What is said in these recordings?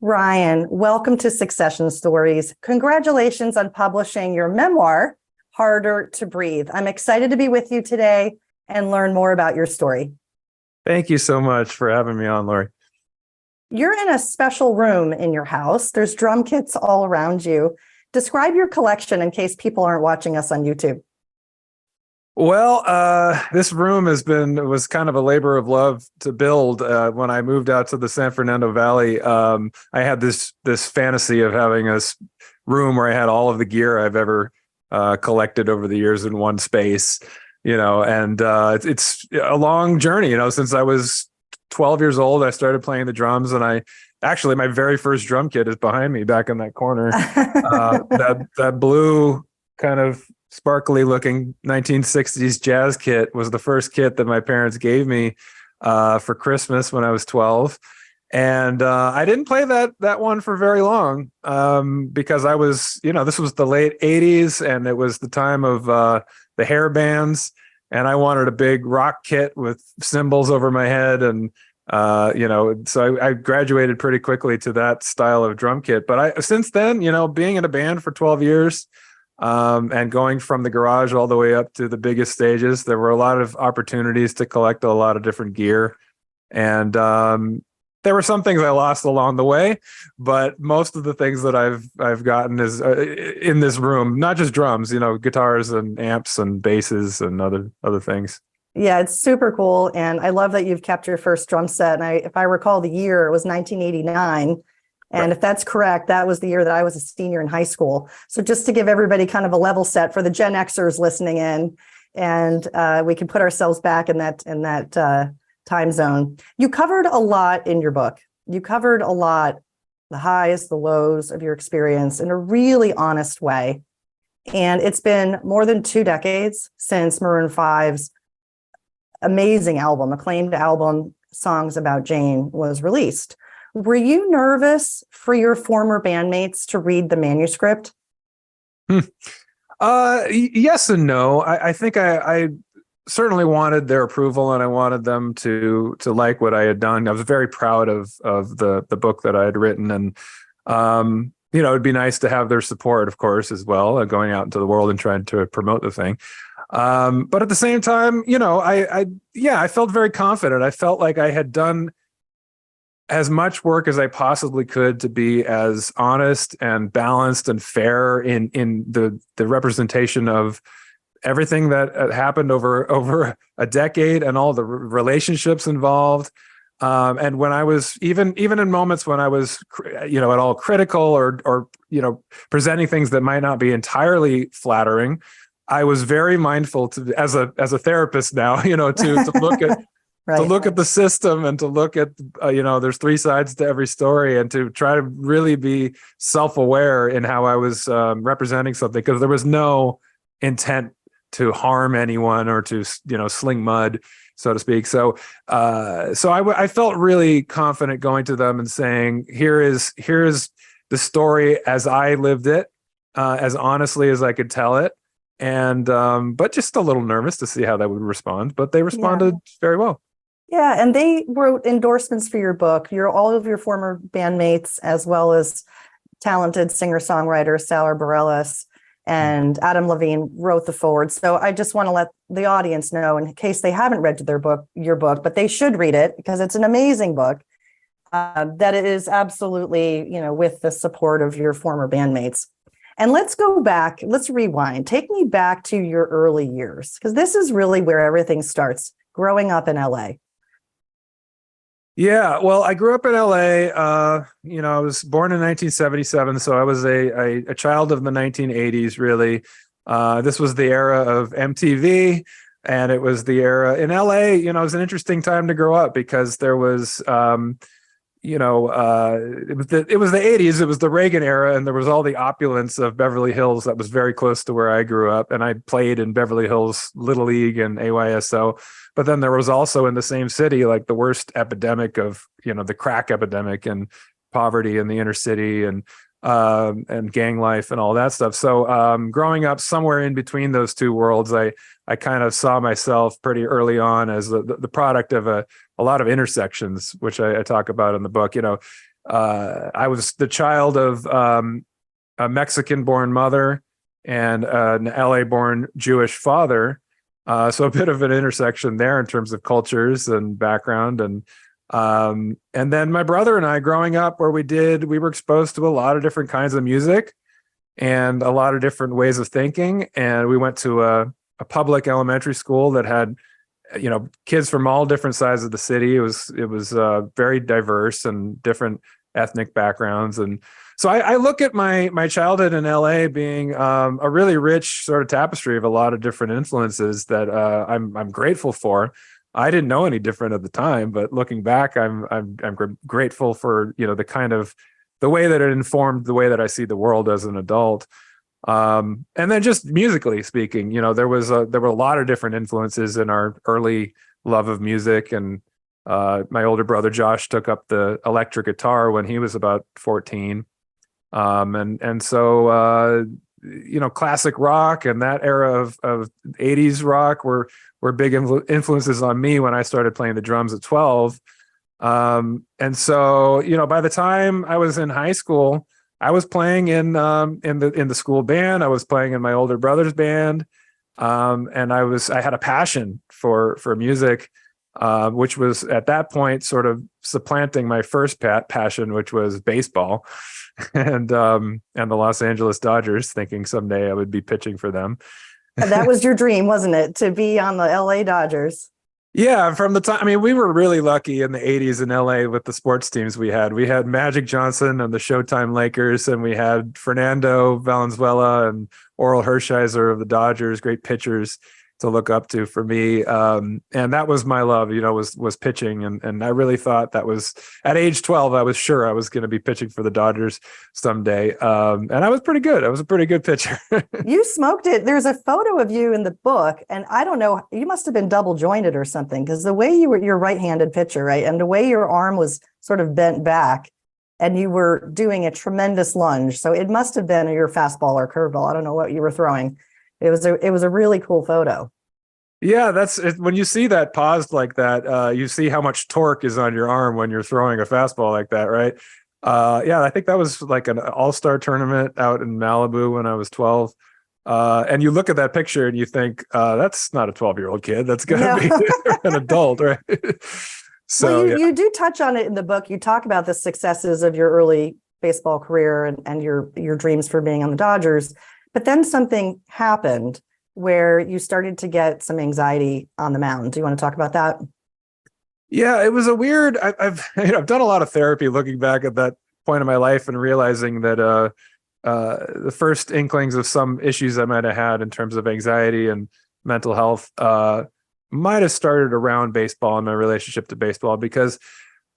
Ryan, welcome to Succession Stories. Congratulations on publishing your memoir, Harder to Breathe. I'm excited to be with you today and learn more about your story. Thank you so much for having me on, Laurie. You're in a special room in your house. There's drum kits all around you. Describe your collection in case people aren't watching us on YouTube. Well, this room was kind of a labor of love to build. When I moved out to the San Fernando Valley, I had this fantasy of having a room where I had all of the gear I've ever collected over the years in one space. And it's a long journey. Since I was 12 years old, I started playing the drums, and my very first drum kit is behind me, back in that corner. That blue kind of sparkly looking 1960s jazz kit was the first kit that my parents gave me for Christmas when I was 12. And I didn't play that one for very long because I was, this was the late 80s, and it was the time of the hair bands, and I wanted a big rock kit with cymbals over my head. And so I graduated pretty quickly to that style of drum kit. But since then, being in a band for 12 years, and going from the garage all the way up to the biggest stages, there were a lot of opportunities to collect a lot of different gear. And there were some things I lost along the way, but most of the things that I've gotten is in this room, not just drums, guitars and amps and basses and other things. Yeah, it's super cool. And I love that you've kept your first drum set. And if I recall the year, it was 1989. And Right. if that's correct, that was the year that I was a senior in high school. So just to give everybody kind of a level set for the Gen Xers listening in, and we can put ourselves back in that time zone. You covered a lot in your book. You covered a lot, the highs, the lows of your experience in a really honest way. And it's been more than 2 decades since Maroon 5's amazing album, acclaimed album, Songs About Jane, was released. Were you nervous for your former bandmates to read the manuscript? Yes and no. I think I certainly wanted their approval, and I wanted them to like what I had done. I was very proud of the book that I had written, and it'd be nice to have their support, of course, as well, going out into the world and trying to promote the thing. But at the same time, I felt very confident. I felt like I had done as much work as I possibly could to be as honest and balanced and fair in the representation of everything that happened over a decade and all the relationships involved. And when I was even in moments when I was, at all critical or presenting things that might not be entirely flattering, I was very mindful to, as a therapist now, to look at. Right. To look at the system and to look at, there's 3 sides to every story, and to try to really be self-aware in how I was representing something, because there was no intent to harm anyone or to, sling mud, so to speak. So I felt really confident going to them and saying, here is the story as I lived it, as honestly as I could tell it. And, but just a little nervous to see how they would respond, but they responded very well. Yeah, and they wrote endorsements for your book. All of your former bandmates, as well as talented singer-songwriter Sara Bareilles and Adam Levine, wrote the foreword. So I just want to let the audience know, in case they haven't read your book, but they should read it because it's an amazing book, that it is absolutely, with the support of your former bandmates. And let's go back, let's rewind. Take me back to your early years, because this is really where everything starts, growing up in LA. Yeah, well, I grew up in LA. I was born in 1977, so I was a child of the 1980s, really. This was the era of MTV, and it was the era in LA. It was an interesting time to grow up because there was, it was the 80s. It was the Reagan era, and there was all the opulence of Beverly Hills that was very close to where I grew up. And I played in Beverly Hills Little League and AYSO. But then there was also in the same city, like the worst epidemic of, the crack epidemic and poverty in the inner city and gang life and all that stuff. So growing up somewhere in between those two worlds, I kind of saw myself pretty early on as the product of a lot of intersections, which I talk about in the book. I was the child of a Mexican-born mother and an LA-born Jewish father. So a bit of an intersection there in terms of cultures and background. And then my brother and I growing up we were exposed to a lot of different kinds of music and a lot of different ways of thinking. And we went to a public elementary school that had, kids from all different sides of the city. It was very diverse and different ethnic backgrounds. And so I look at my childhood in LA being a really rich sort of tapestry of a lot of different influences that I'm grateful for. I didn't know any different at the time, but looking back, I'm grateful for the way that it informed the way that I see the world as an adult. And then just musically speaking, there were a lot of different influences in our early love of music. And my older brother Josh took up the electric guitar when he was about 14. And so classic rock and that era of 80s rock were big influences on me when I started playing the drums at 12. And so, by the time I was in high school, I was playing in the school band. I was playing in my older brother's band. And I had a passion for music, which was at that point sort of supplanting my first passion, which was baseball and the Los Angeles Dodgers, thinking someday I would be pitching for them. And that was your dream, wasn't it? To be on the LA Dodgers. Yeah, from the time, we were really lucky in the 80s in LA with the sports teams we had. We had Magic Johnson and the Showtime Lakers, and we had Fernando Valenzuela and Oral Hershiser of the Dodgers, great pitchers to look up to for me. And that was my love, was pitching. And I really thought that was, at age 12, I was sure I was going to be pitching for the Dodgers someday. And I was pretty good. I was a pretty good pitcher. You smoked it. There's a photo of you in the book, and I don't know, you must have been double jointed or something, because the way you're right-handed pitcher, right? And the way your arm was sort of bent back and you were doing a tremendous lunge. So it must have been your fastball or curveball. I don't know what you were throwing. It was a really cool photo. Yeah, that's it. When you see that paused like that, you see how much torque is on your arm when you're throwing a fastball like that, right? Yeah, I think that was like an all-star tournament out in Malibu when I was 12. And you look at that picture and you think, that's not a 12-year-old kid. That's going to be an adult, right? So well, you do touch on it in the book. You talk about the successes of your early baseball career and your dreams for being on the Dodgers. But then something happened where you started to get some anxiety on the mound. Do you want to talk about that? Yeah, it was a weird. I've done a lot of therapy looking back at that point in my life and realizing that the first inklings of some issues I might have had in terms of anxiety and mental health might have started around baseball and my relationship to baseball, because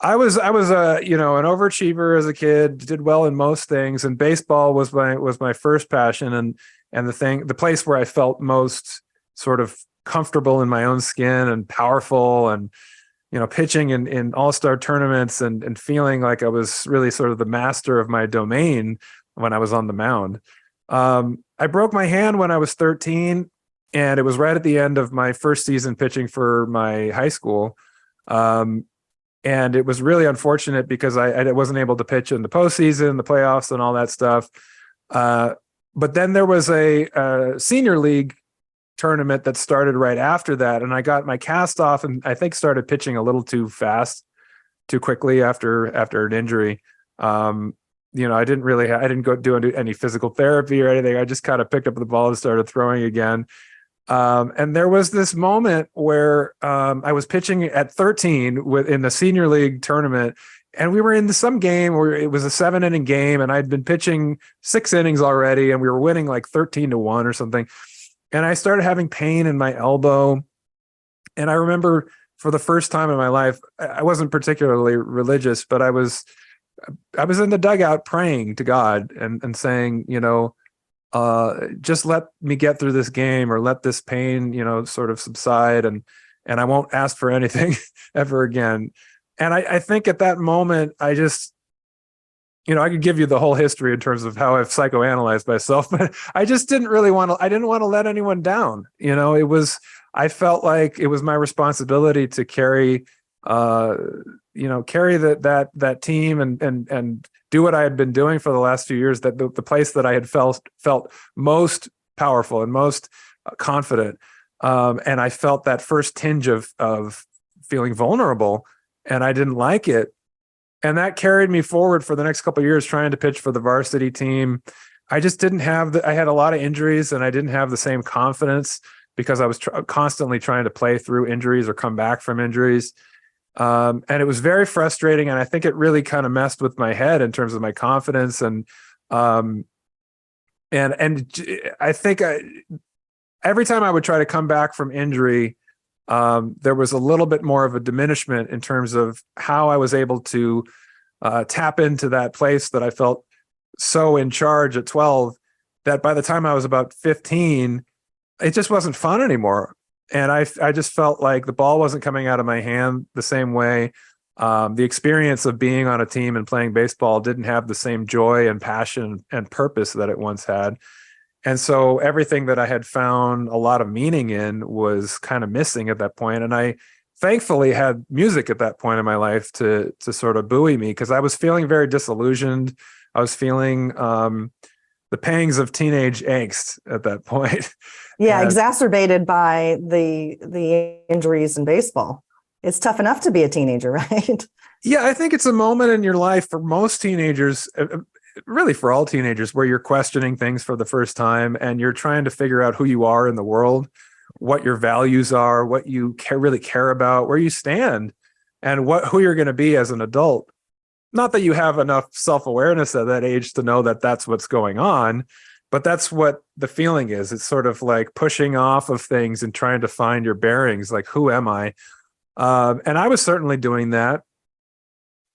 I was an overachiever as a kid, did well in most things, and baseball was my first passion and the place where I felt most sort of comfortable in my own skin and powerful, and pitching in all-star tournaments and feeling like I was really sort of the master of my domain when I was on the mound. I broke my hand when I was 13, and it was right at the end of my first season pitching for my high school. And it was really unfortunate because I wasn't able to pitch in the postseason, the playoffs, and all that stuff. But then there was a senior league tournament that started right after that, and I got my cast off, and I think started pitching a little too fast, too quickly after an injury. I didn't go do any physical therapy or anything. I just kind of picked up the ball and started throwing again. And there was this moment where I was pitching at 13 in the senior league tournament, and we were in some game where it was a 7-inning game, and I'd been pitching 6 innings already, and we were winning like 13-1 or something. And I started having pain in my elbow. And I remember for the first time in my life, I wasn't particularly religious, but I was in the dugout praying to God and saying, just let me get through this game, or let this pain, sort of subside, and I won't ask for anything ever again. And I think at that moment, I just, I could give you the whole history in terms of how I've psychoanalyzed myself, but I just didn't want to let anyone down. I felt like it was my responsibility to carry carry that team and do what I had been doing for the last few years, that the place that I had felt most powerful and most confident. And I felt that first tinge of feeling vulnerable, and I didn't like it. And that carried me forward for the next couple of years, trying to pitch for the varsity team. I just didn't have I had a lot of injuries, and I didn't have the same confidence because I was constantly trying to play through injuries or come back from injuries. And it was very frustrating. And I think it really kind of messed with my head in terms of my confidence. And I think every time I would try to come back from injury, there was a little bit more of a diminishment in terms of how I was able to tap into that place that I felt so in charge at 12, that by the time I was about 15, it just wasn't fun anymore. And I just felt like the ball wasn't coming out of my hand the same way. The experience of being on a team and playing baseball didn't have the same joy and passion and purpose that it once had. And so everything that I had found a lot of meaning in was kind of missing at that point. And I thankfully had music at that point in my life to sort of buoy me, because I was feeling very disillusioned. I was feeling the pangs of teenage angst at that point. Yeah, And exacerbated by the injuries in baseball. It's tough enough to be a teenager, right? yeah, I think it's a moment in your life for most teenagers, really for all teenagers, where you're questioning things for the first time and you're trying to figure out who you are in the world, what your values are, what you really care about, where you stand, and who you're going to be as an adult. Not that you have enough self-awareness at that age to know that that's what's going on, but that's what the feeling is. It's sort of like pushing off of things and trying to find your bearings, like, who am I? And I was certainly doing that.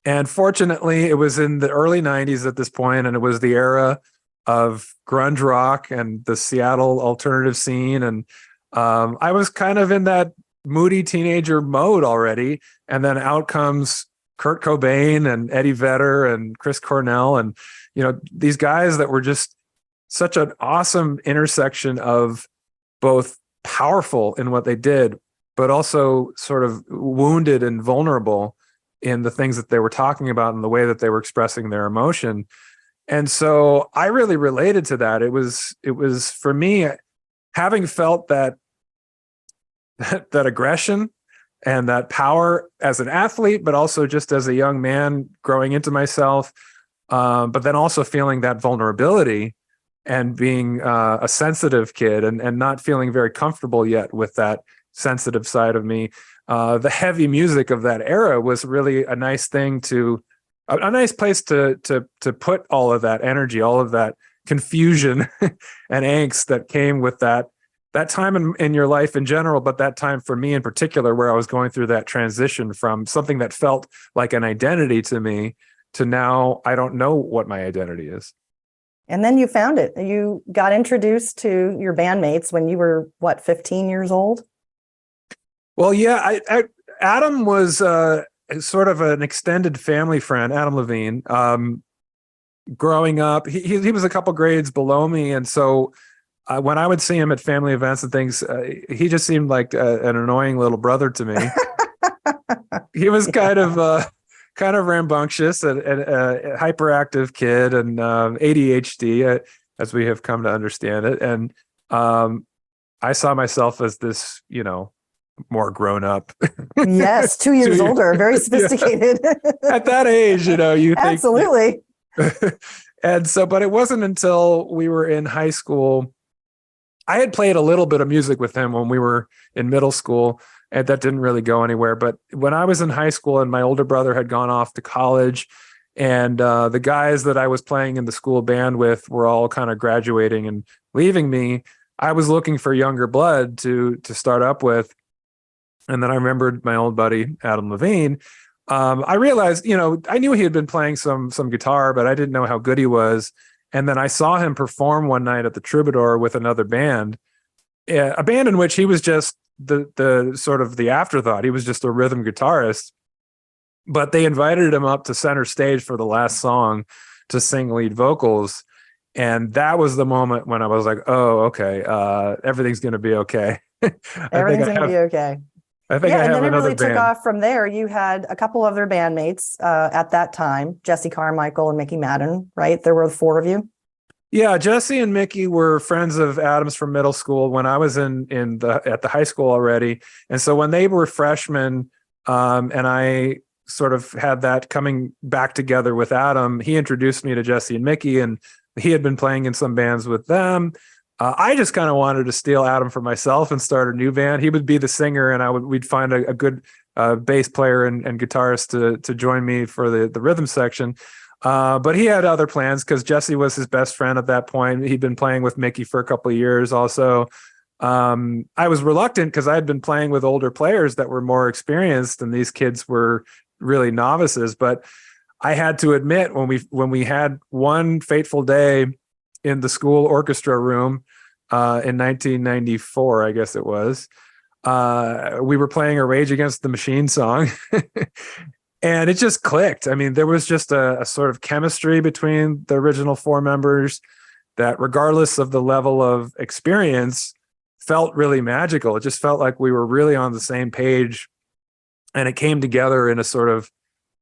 And fortunately, it was in the early 90s at this point, and it was the era of grunge rock and the Seattle alternative scene. And I was kind of in that moody teenager mode already. And then out comes Kurt Cobain and Eddie Vedder and Chris Cornell, and these guys that were just such an awesome intersection of both powerful in what they did, but also sort of wounded and vulnerable in the things that they were talking about and the way that they were expressing their emotion. And so I really related to that. It was for me, having felt that aggression and that power as an athlete, but also just as a young man growing into myself, but then also feeling that vulnerability and being a sensitive kid and not feeling very comfortable yet with that sensitive side of me. The heavy music of that era was really a nice thing a nice place to put all of that energy, all of that confusion and angst that came with that time in your life in general, but that time for me in particular, where I was going through that transition from something that felt like an identity to me to now I don't know what my identity is. And then you found it. You got introduced to your bandmates when you were, 15 years old? Well, yeah, Adam was sort of an extended family friend, Adam Levine. Growing up, he was a couple grades below me. And so when I would see him at family events and things, he just seemed like an annoying little brother to me. He was kind of rambunctious and a hyperactive kid and ADHD, as we have come to understand it. And I saw myself as this, more grown up. Yes, 2 years older, very sophisticated. At that age, you think. Absolutely. And so, but it wasn't until we were in high school. I had played a little bit of music with him when we were in middle school, and that didn't really go anywhere. But when I was in high school and my older brother had gone off to college, and the guys that I was playing in the school band with were all kind of graduating and leaving me, I was looking for younger blood to start up with. And then I remembered my old buddy, Adam Levine. I realized, I knew he had been playing some guitar, but I didn't know how good he was. And then I saw him perform one night at the Troubadour with another band, a band in which he was just the sort of the afterthought. He was just a rhythm guitarist, but they invited him up to center stage for the last song to sing lead vocals. And that was the moment when I was like, oh, okay, everything's going to be okay. Everything's going to be okay. I think Yeah, I and have then it another really took band. off from there. You had a couple other bandmates at that time, Jesse Carmichael and Mickey Madden, right? There were four of you. Yeah, Jesse and Mickey were friends of Adam's from middle school when I was in the at the high school already. And so when they were freshmen, and I sort of had that coming back together with Adam, he introduced me to Jesse and Mickey, and he had been playing in some bands with them. I just kind of wanted to steal Adam for myself and start a new band. He would be the singer, and we'd find a good bass player and guitarist to join me for the rhythm section. But he had other plans because Jesse was his best friend at that point. He'd been playing with Mickey for a couple of years also. I was reluctant because I had been playing with older players that were more experienced, and these kids were really novices. But I had to admit, when we had one fateful day in the school orchestra room in 1994, I guess it was, we were playing a Rage Against the Machine song. And it just clicked. I mean, there was just a sort of chemistry between the original four members that, regardless of the level of experience, felt really magical. It just felt like we were really on the same page, and it came together in a sort of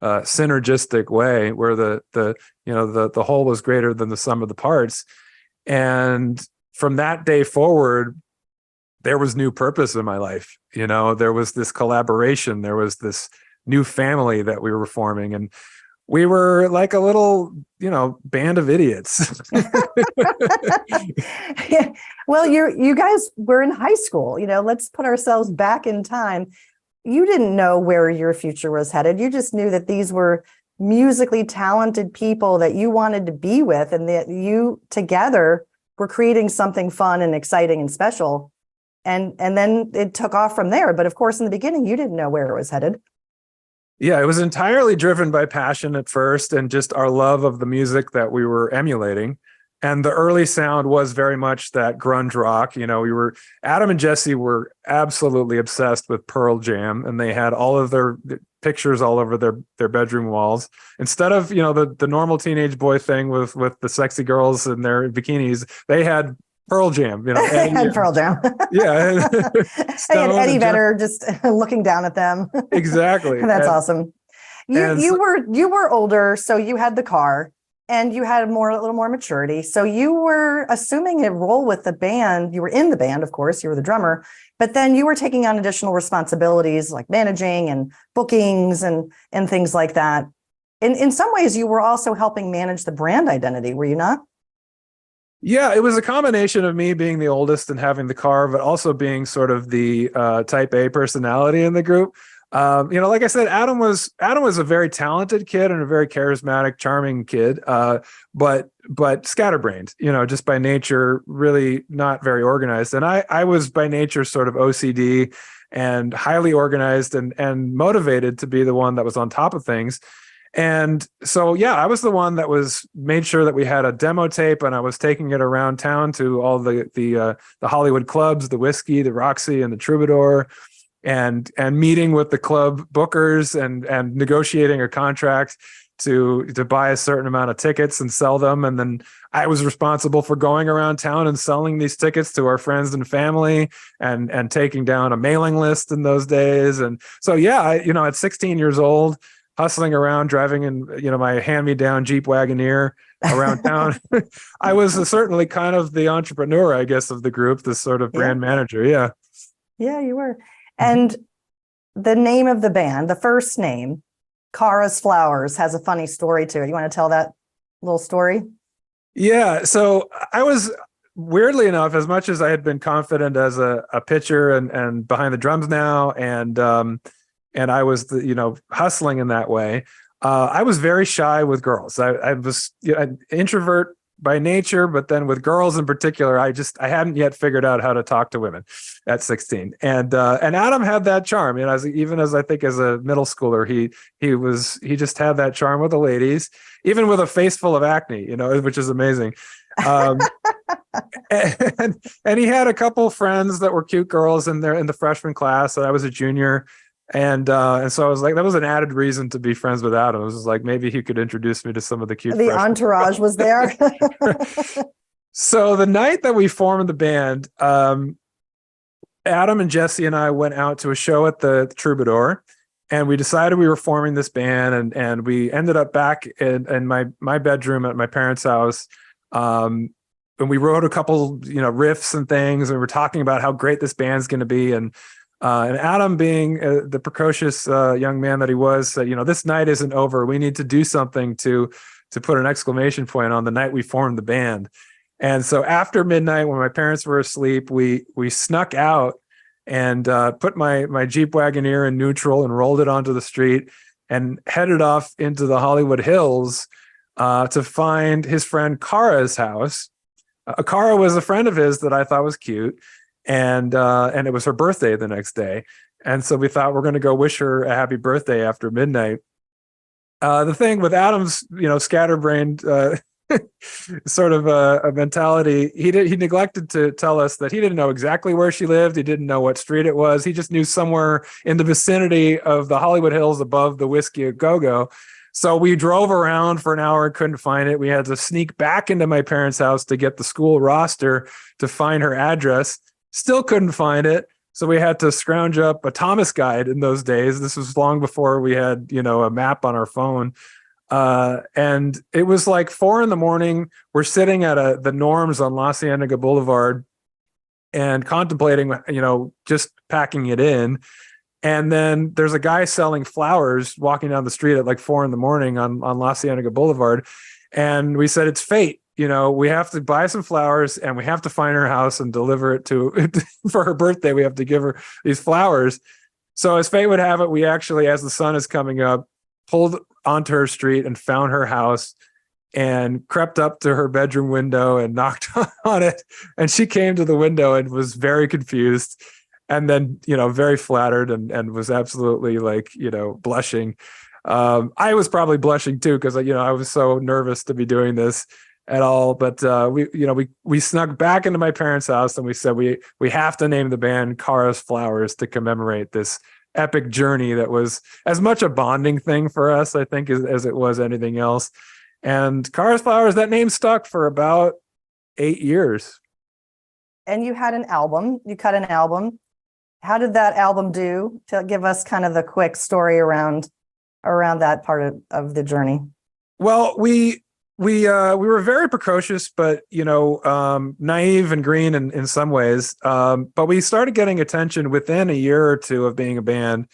synergistic way where the whole was greater than the sum of the parts. And from that day forward, there was new purpose in my life. There was this collaboration. There was this new family that we were forming, and we were like a little, band of idiots. Well, you guys were in high school. Let's put ourselves back in time. You didn't know where your future was headed. You just knew that these were musically talented people that you wanted to be with, and that you together were creating something fun and exciting and special. And then it took off from there. But of course, in the beginning, you didn't know where it was headed. Yeah, it was entirely driven by passion at first and just our love of the music that we were emulating. And the early sound was very much that grunge rock. Adam and Jesse were absolutely obsessed with Pearl Jam, and they had all of their pictures all over their bedroom walls. Instead of, the normal teenage boy thing with the sexy girls in their bikinis, they had Pearl Jam, And Pearl Jam. Yeah. And Eddie Vedder just looking down at them. Exactly. That's awesome. You were older, so you had the car and you had a little more maturity. So you were assuming a role with the band. You were in the band, of course, you were the drummer, but then you were taking on additional responsibilities like managing and bookings and things like that. In some ways, you were also helping manage the brand identity, were you not? Yeah, it was a combination of me being the oldest and having the car, but also being sort of the type A personality in the group. Like I said, Adam was a very talented kid and a very charismatic, charming kid, but scatterbrained, just by nature, really not very organized. And I was by nature sort of OCD and highly organized and motivated to be the one that was on top of things. And so, yeah, I was the one that made sure that we had a demo tape, and I was taking it around town to all the Hollywood clubs, the Whiskey, the Roxy, and the Troubadour, and meeting with the club bookers and negotiating a contract to buy a certain amount of tickets and sell them. And then I was responsible for going around town and selling these tickets to our friends and family and taking down a mailing list in those days. And so, yeah, at 16 years old, hustling around, driving in, my hand-me-down Jeep Wagoneer around town. I was certainly kind of the entrepreneur, I guess, of the group, this sort of brand manager. Yeah. Yeah, you were. And the name of the band, the first name, Kara's Flowers, has a funny story to it. You want to tell that little story? Yeah. So I was, weirdly enough, as much as I had been confident as a pitcher and behind the drums now, and I was, hustling in that way. I was very shy with girls. I was an introvert by nature, but then with girls in particular, I hadn't yet figured out how to talk to women at 16. And Adam had that charm. Even as I think as a middle schooler, he just had that charm with the ladies, even with a face full of acne, which is amazing. And he had a couple friends that were cute girls in the freshman class, and I was a junior. And so I was like, that was an added reason to be friends with Adam. It was like, maybe he could introduce me to some of the cute. The entourage was there. So the night that we formed the band, Adam and Jesse and I went out to a show at the Troubadour, and we decided we were forming this band, and we ended up back in my bedroom at my parents' house. And we wrote a couple, riffs and things, and we're talking about how great this band's going to be. And Adam, being the precocious young man that he was, said, this night isn't over. We need to do something to put an exclamation point on the night we formed the band. And so after midnight, when my parents were asleep, we snuck out and put my Jeep Wagoneer in neutral and rolled it onto the street and headed off into the Hollywood Hills to find his friend Kara's house. Kara was a friend of his that I thought was cute, and it was her birthday the next day. And so we thought we're going to go wish her a happy birthday after midnight. The thing with Adam's, scatterbrained sort of a mentality, he neglected to tell us that he didn't know exactly where she lived. He didn't know what street it was. He just knew somewhere in the vicinity of the Hollywood Hills above the Whiskey a Go-Go. So we drove around for an hour and couldn't find it. We had to sneak back into my parents' house to get the school roster to find her address. Still couldn't find it. So we had to scrounge up a Thomas guide in those days. This was long before we had, a map on our phone. And it was like 4 a.m. We're sitting at the Norms on La Cienega Boulevard and contemplating, just packing it in. And then there's a guy selling flowers walking down the street at like 4 a.m. on La Cienega Boulevard. And we said, it's fate. We have to buy some flowers and we have to find her house and deliver it to for her birthday. We have to give her these flowers. So as fate would have it, we actually, as the sun is coming up, pulled onto her street and found her house and crept up to her bedroom window and knocked on it. And she came to the window and was very confused. And then, very flattered and was absolutely blushing. I was probably blushing too, because, I was so nervous to be doing this at all. But we snuck back into my parents' house and we said, we have to name the band Kara's Flowers to commemorate this epic journey that was as much a bonding thing for us, I think, as it was anything else. And Kara's Flowers, that name stuck for about 8 years. And you had an album, you cut an album. How did that album do? To give us kind of the quick story around that part of the journey. Well, we were very precocious, but naive and green in some ways. But we started getting attention within a year or two of being a band.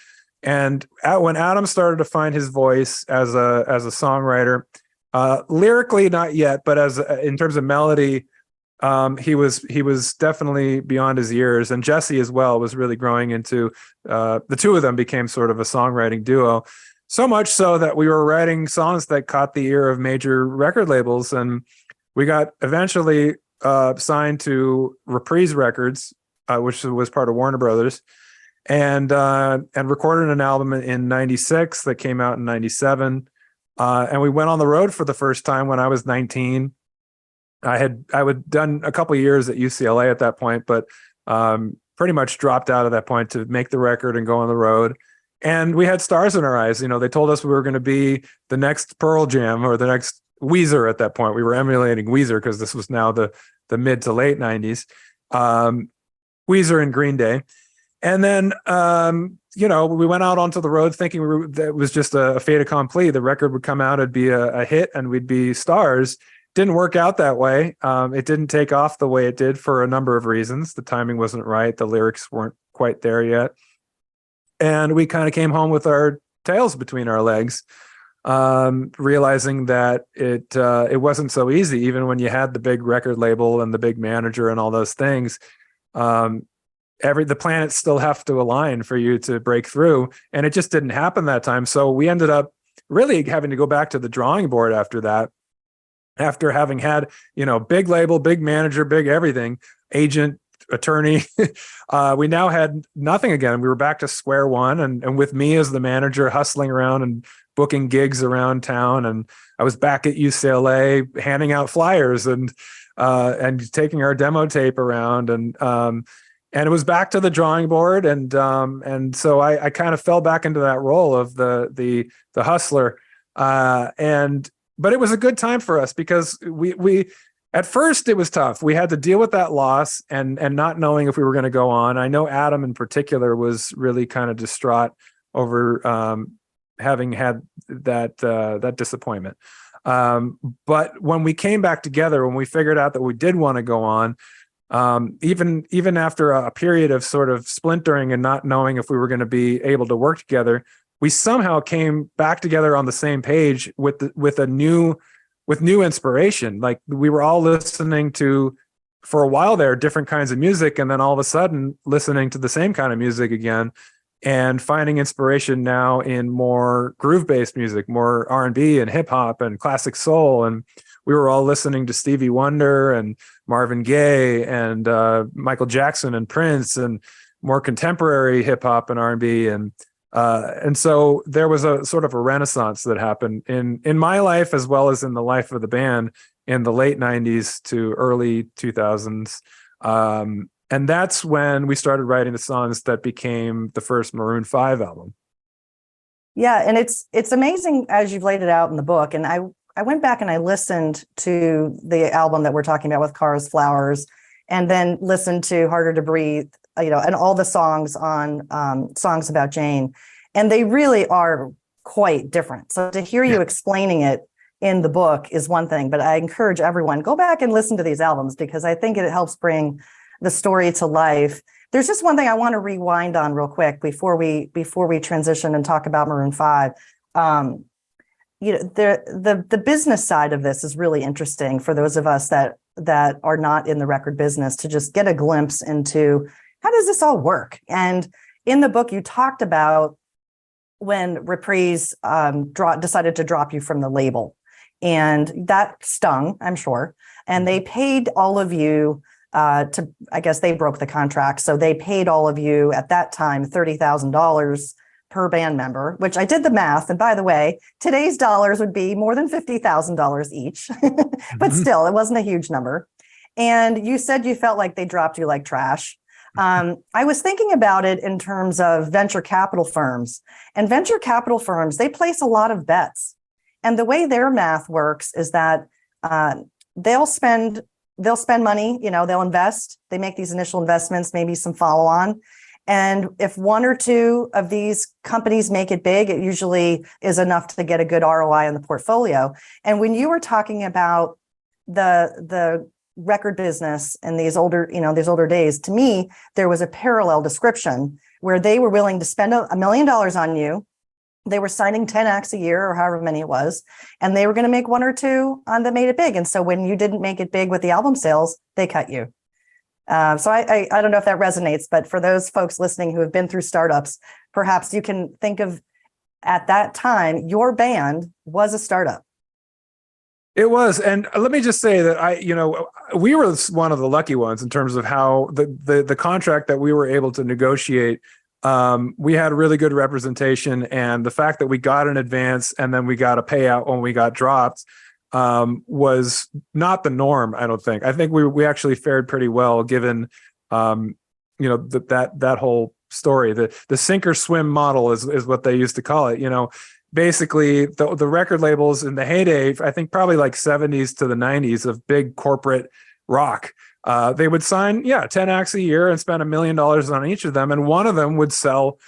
And when Adam started to find his voice as a songwriter, lyrically not yet, but in terms of melody, he was definitely beyond his years. And Jesse as well was really growing into, the two of them became sort of a songwriting duo. So much so that we were writing songs that caught the ear of major record labels. And we got eventually signed to Reprise Records, which was part of Warner Brothers, and recorded an album in 96 that came out in 97. And we went on the road for the first time when I was 19. I had done a couple of years at UCLA at that point, but pretty much dropped out at that point to make the record and go on the road. And we had stars in our eyes. They told us we were going to be the next Pearl Jam or the next Weezer at that point. We were emulating Weezer because this was now the mid to late 90s. Weezer and Green Day. And then, we went out onto the road thinking that was just a fait accompli. The record would come out, it'd be a hit, and we'd be stars. Didn't work out that way. It didn't take off the way it did for a number of reasons. The timing wasn't right. The lyrics weren't quite there yet. And we kind of came home with our tails between our legs, realizing that it wasn't so easy, even when you had the big record label and the big manager and all those things. The planets still have to align for you to break through. And it just didn't happen that time. So we ended up really having to go back to the drawing board after that. After having had, big label, big manager, big everything, agent, attorney, we now had nothing again. We were back to square one, and with me as the manager hustling around and booking gigs around town. And I was back at UCLA handing out flyers and taking our demo tape around, and it was back to the drawing board. And so I kind of fell back into that role of the hustler. But it was a good time for us because we At first, it was tough. We had to deal with that loss and not knowing if we were going to go on. I know Adam in particular was really kind of distraught over having had that disappointment. But when we came back together, when we figured out that we did want to go on, even after a period of sort of splintering and not knowing if we were going to be able to work together, we somehow came back together on the same page with new inspiration. Like we were all listening to, for a while there, different kinds of music, and then all of a sudden listening to the same kind of music again, and finding inspiration now in more groove-based music, more R&B and hip hop and classic soul. And we were all listening to Stevie Wonder and Marvin Gaye and Michael Jackson and Prince and more contemporary hip hop and R&B. And so there was a sort of a renaissance that happened in my life as well as in the life of the band in the late 90s to early 2000s. And that's when we started writing the songs that became the first Maroon 5 album. Yeah, and it's amazing as you've laid it out in the book. And I went back and I listened to the album that we're talking about with Cars, Flowers, and then listened to Harder to Breathe, and all the songs on Songs About Jane. And they really are quite different. So to hear you explaining it in the book is one thing, but I encourage everyone, go back and listen to these albums because I think it helps bring the story to life. There's just one thing I want to rewind on real quick before we transition and talk about Maroon 5. The business side of this is really interesting for those of us that are not in the record business to just get a glimpse into how does this all work. And in the book, you talked about when Reprise decided to drop you from the label, and that stung, I'm sure. And they paid all of you I guess they broke the contract. So they paid all of you at that time $30,000 per band member, which I did the math. And by the way, today's dollars would be more than $50,000 each, but still, it wasn't a huge number. And you said you felt like they dropped you like trash. I was thinking about it in terms of venture capital firms. And venture capital firms, they place a lot of bets. And the way their math works is that they'll spend money, they'll invest, they make these initial investments, maybe some follow on. And if one or two of these companies make it big, it usually is enough to get a good ROI on the portfolio. And when you were talking about the record business and these older days, to me, there was a parallel description where they were willing to spend $1 million on you. They were signing 10 acts a year or however many it was, and they were going to make one or two that made it big. And so when you didn't make it big with the album sales, they cut you. So I don't know if that resonates, but for those folks listening who have been through startups, perhaps you can think of at that time, your band was a startup. It was. And let me just say that we were one of the lucky ones in terms of how the contract that we were able to negotiate. We had really good representation, and the fact that we got an advance and then we got a payout when we got dropped was not the norm. I don't think. I think we actually fared pretty well given that whole story. The sink or swim model is what they used to call it. Basically the record labels in the heyday, I think probably like 70s to the 90s of big corporate rock. They would sign 10 acts a year and spend $1 million on each of them. And one of them would sell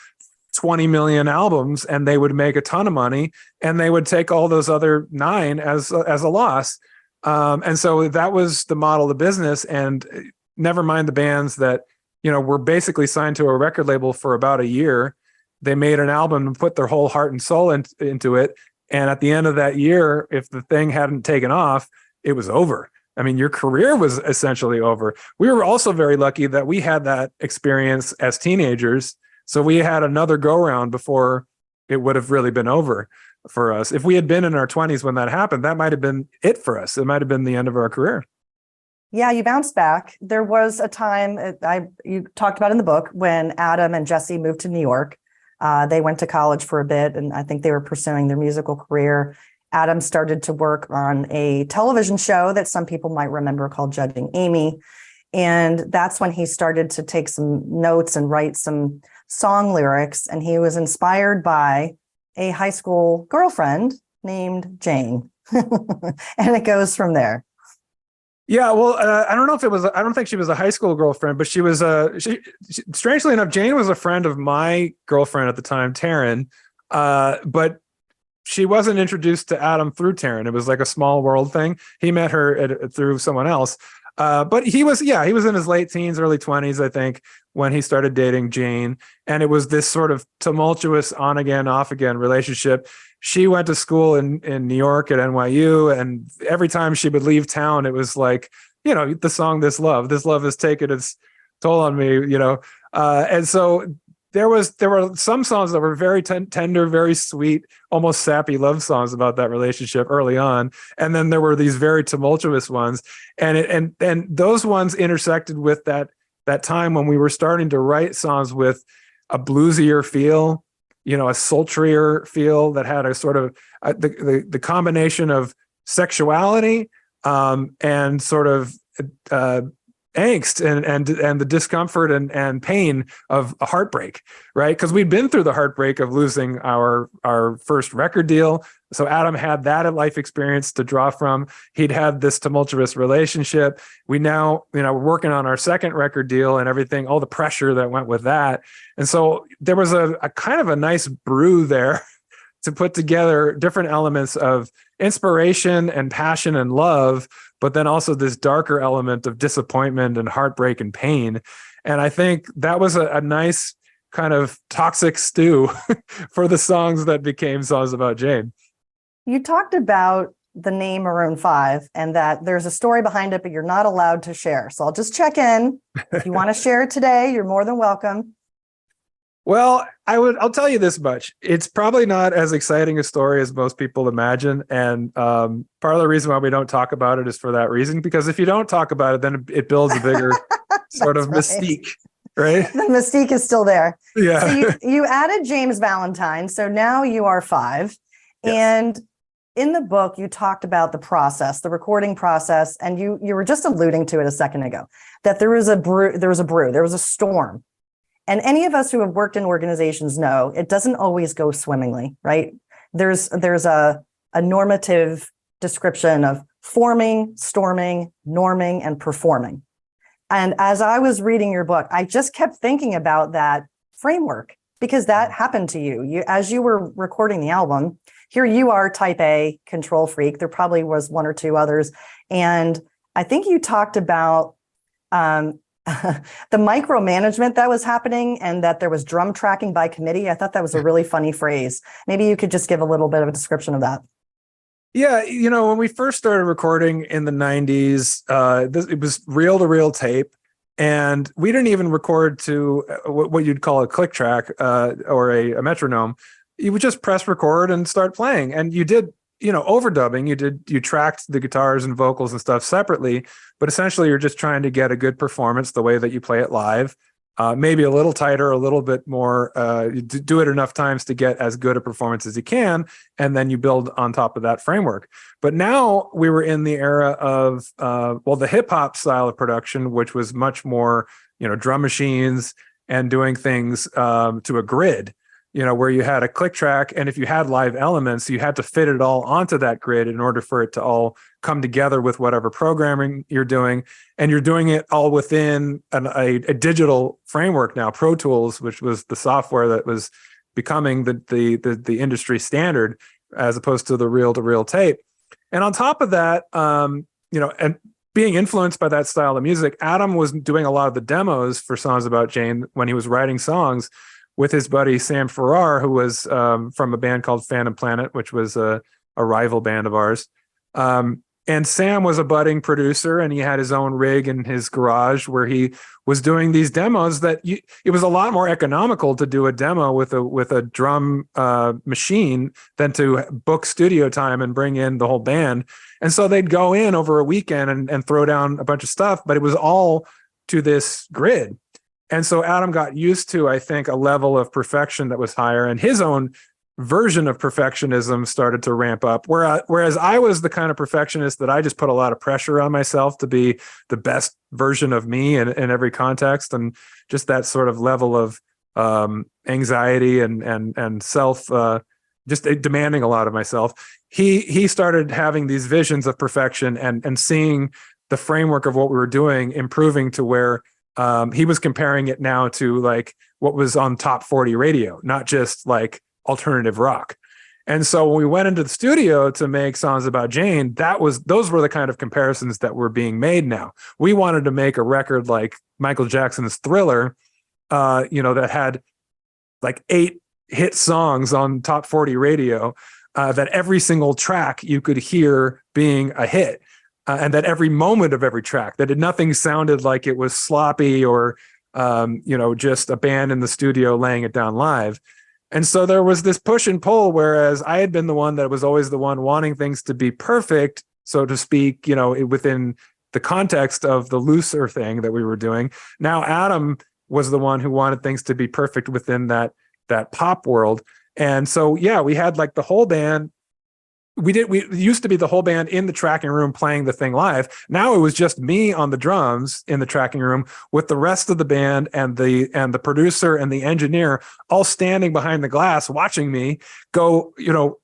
20 million albums and they would make a ton of money, and they would take all those other 9 as a loss. And so that was the model of the business. And never mind the bands that, were basically signed to a record label for about a year. They made an album and put their whole heart and soul into it. And at the end of that year, if the thing hadn't taken off, it was over. I mean, your career was essentially over. We were also very lucky that we had that experience as teenagers. So we had another go round before it would have really been over for us. If we had been in our 20s when that happened, that might have been it for us. It might have been the end of our career. Yeah, you bounced back. There was a time you talked about in the book when Adam and Jesse moved to New York. They went to college for a bit, and I think they were pursuing their musical career. Adam started to work on a television show that some people might remember called Judging Amy. And that's when he started to take some notes and write some song lyrics. And he was inspired by a high school girlfriend named Jane. And it goes from there. Yeah, well, I don't know if it was. I don't think she was a high school girlfriend, but she was strangely enough, Jane was a friend of my girlfriend at the time, Taryn. But she wasn't introduced to Adam through Taryn. It was like a small world thing. He met her through someone else. But he was in his late teens, early 20s, I think, when he started dating Jane. And it was this sort of tumultuous on again, off again relationship. She went to school in New York at NYU. And every time she would leave town, it was like, the song This Love has taken its toll on me, and so there were some songs that were very tender, very sweet, almost sappy love songs about that relationship early on, and then there were these very tumultuous ones, and those ones intersected with that time when we were starting to write songs with a bluesier feel, a sultrier feel that had a sort of the combination of sexuality and sort of angst and the discomfort and pain of a heartbreak, right? Because we'd been through the heartbreak of losing our first record deal. So Adam had that life experience to draw from. He'd had this tumultuous relationship. We now, we're working on our second record deal and everything, all the pressure that went with that. And so there was a kind of a nice brew there to put together different elements of inspiration and passion and love, but then also this darker element of disappointment and heartbreak and pain. And I think that was a nice kind of toxic stew for the songs that became songs about Jane. You talked about the name Maroon 5 and that there's a story behind it, but you're not allowed to share. So I'll just check in. If you want to share it today, you're more than welcome. Well, I'll tell you this much. It's probably not as exciting a story as most people imagine. And part of the reason why we don't talk about it is for that reason, because if you don't talk about it, then it builds a bigger sort of mystique, right? The mystique is still there. Yeah. So you added James Valentine. So now you are 5. Yes. And in the book, you talked about the process, the recording process, and you were just alluding to it a second ago, that there was a storm. And any of us who have worked in organizations know it doesn't always go swimmingly, right? There's a normative description of forming, storming, norming, and performing. And as I was reading your book, I just kept thinking about that framework because that happened to you. As you were recording the album, here you are, type A, control freak. There probably was one or two others. And I think you talked about the micromanagement that was happening and that there was drum tracking by committee. I thought that was a really funny phrase. Maybe you could just give a little bit of a description of that. Yeah, when we first started recording in the 90s, it was reel-to-reel tape, and we didn't even record to what you'd call a click track or a metronome. You would just press record and start playing, and you did overdubbing. You tracked the guitars and vocals and stuff separately, but essentially you're just trying to get a good performance the way that you play it live. Maybe a little tighter, a little bit more, you do it enough times to get as good a performance as you can, and then you build on top of that framework. But now we were in the era of, the hip hop style of production, which was much more, drum machines and doing things to a grid, where you had a click track, and if you had live elements, you had to fit it all onto that grid in order for it to all come together with whatever programming you're doing. And you're doing it all within a digital framework now, Pro Tools, which was the software that was becoming the industry standard as opposed to the reel-to-reel tape. And on top of that, and being influenced by that style of music, Adam was doing a lot of the demos for Songs About Jane when he was writing songs with his buddy Sam Farrar, who was from a band called Phantom Planet, which was a rival band of ours. And Sam was a budding producer, and he had his own rig in his garage where he was doing these demos it was a lot more economical to do a demo with a drum machine than to book studio time and bring in the whole band. And so they'd go in over a weekend and throw down a bunch of stuff, but it was all to this grid. And so Adam got used to, I think, a level of perfection that was higher, and his own version of perfectionism started to ramp up. Whereas I was the kind of perfectionist that I just put a lot of pressure on myself to be the best version of me in every context, and just that sort of level of anxiety and self, just demanding a lot of myself. He started having these visions of perfection and seeing the framework of what we were doing improving to where he was comparing it now to like what was on top 40 radio, not just like alternative rock. And so when we went into the studio to make Songs About Jane, those were the kind of comparisons that were being made now. We wanted to make a record like Michael Jackson's Thriller, that had like 8 hit songs on top 40 radio, that every single track you could hear being a hit. And that every moment of every track, that nothing sounded like it was sloppy or, just a band in the studio laying it down live. And so there was this push and pull, whereas I had been the one that was always the one wanting things to be perfect, so to speak, within the context of the looser thing that we were doing. Now Adam was the one who wanted things to be perfect within that pop world. And so, yeah, we had like the whole band. We used to be the whole band in the tracking room playing the thing live. Now it was just me on the drums in the tracking room with the rest of the band and the producer and the engineer all standing behind the glass watching me go,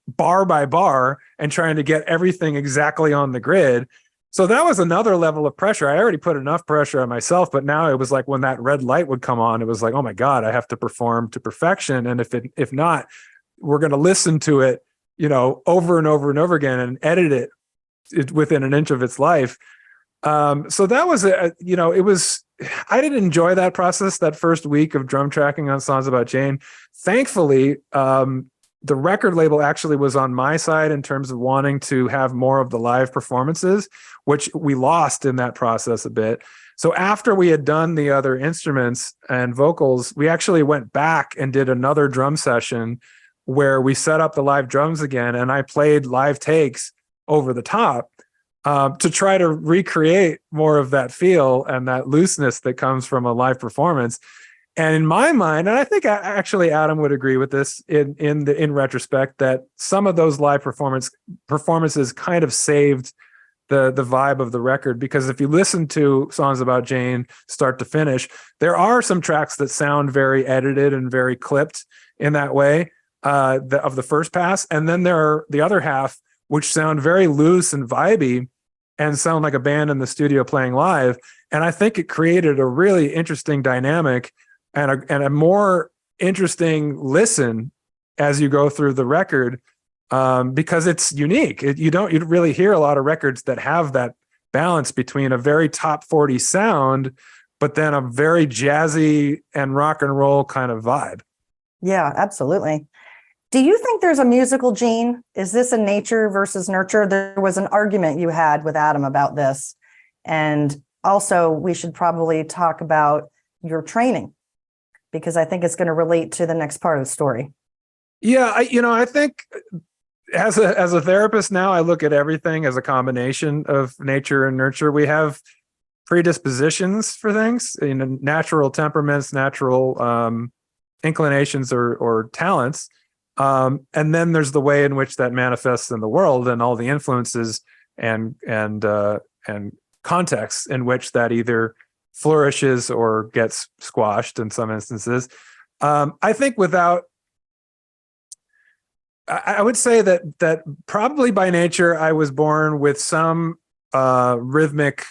bar by bar and trying to get everything exactly on the grid. So that was another level of pressure. I already put enough pressure on myself, but now it was like when that red light would come on, it was like, oh my God, I have to perform to perfection. And if not, we're going to listen to it over and over and over again and edit it within an inch of its life. So that was, I didn't enjoy that process, that first week of drum tracking on Songs About Jane. Thankfully, the record label actually was on my side in terms of wanting to have more of the live performances, which we lost in that process a bit. So after we had done the other instruments and vocals, we actually went back and did another drum session where we set up the live drums again, and I played live takes over the top to try to recreate more of that feel and that looseness that comes from a live performance. And in my mind, and I think actually Adam would agree with this in retrospect, that some of those live performances kind of saved the vibe of the record, because if you listen to Songs About Jane start to finish, there are some tracks that sound very edited and very clipped in that way. Of the first pass, and then there are the other half which sound very loose and vibey and sound like a band in the studio playing live. And I think it created a really interesting dynamic and a more interesting listen as you go through the record, because it's unique. You don't really hear a lot of records that have that balance between a very top 40 sound but then a very jazzy and rock and roll kind of vibe. Yeah, absolutely. Do you think there's a musical gene? Is this a nature versus nurture? There was an argument you had with Adam about this. And also, we should probably talk about your training, because I think it's going to relate to the next part of the story. Yeah, I think as a therapist now, I look at everything as a combination of nature and nurture. We have predispositions for things, natural temperaments, natural inclinations or talents. And then there's the way in which that manifests in the world and all the influences and contexts in which that either flourishes or gets squashed in some instances. I think I would say that probably by nature, I was born with some rhythmic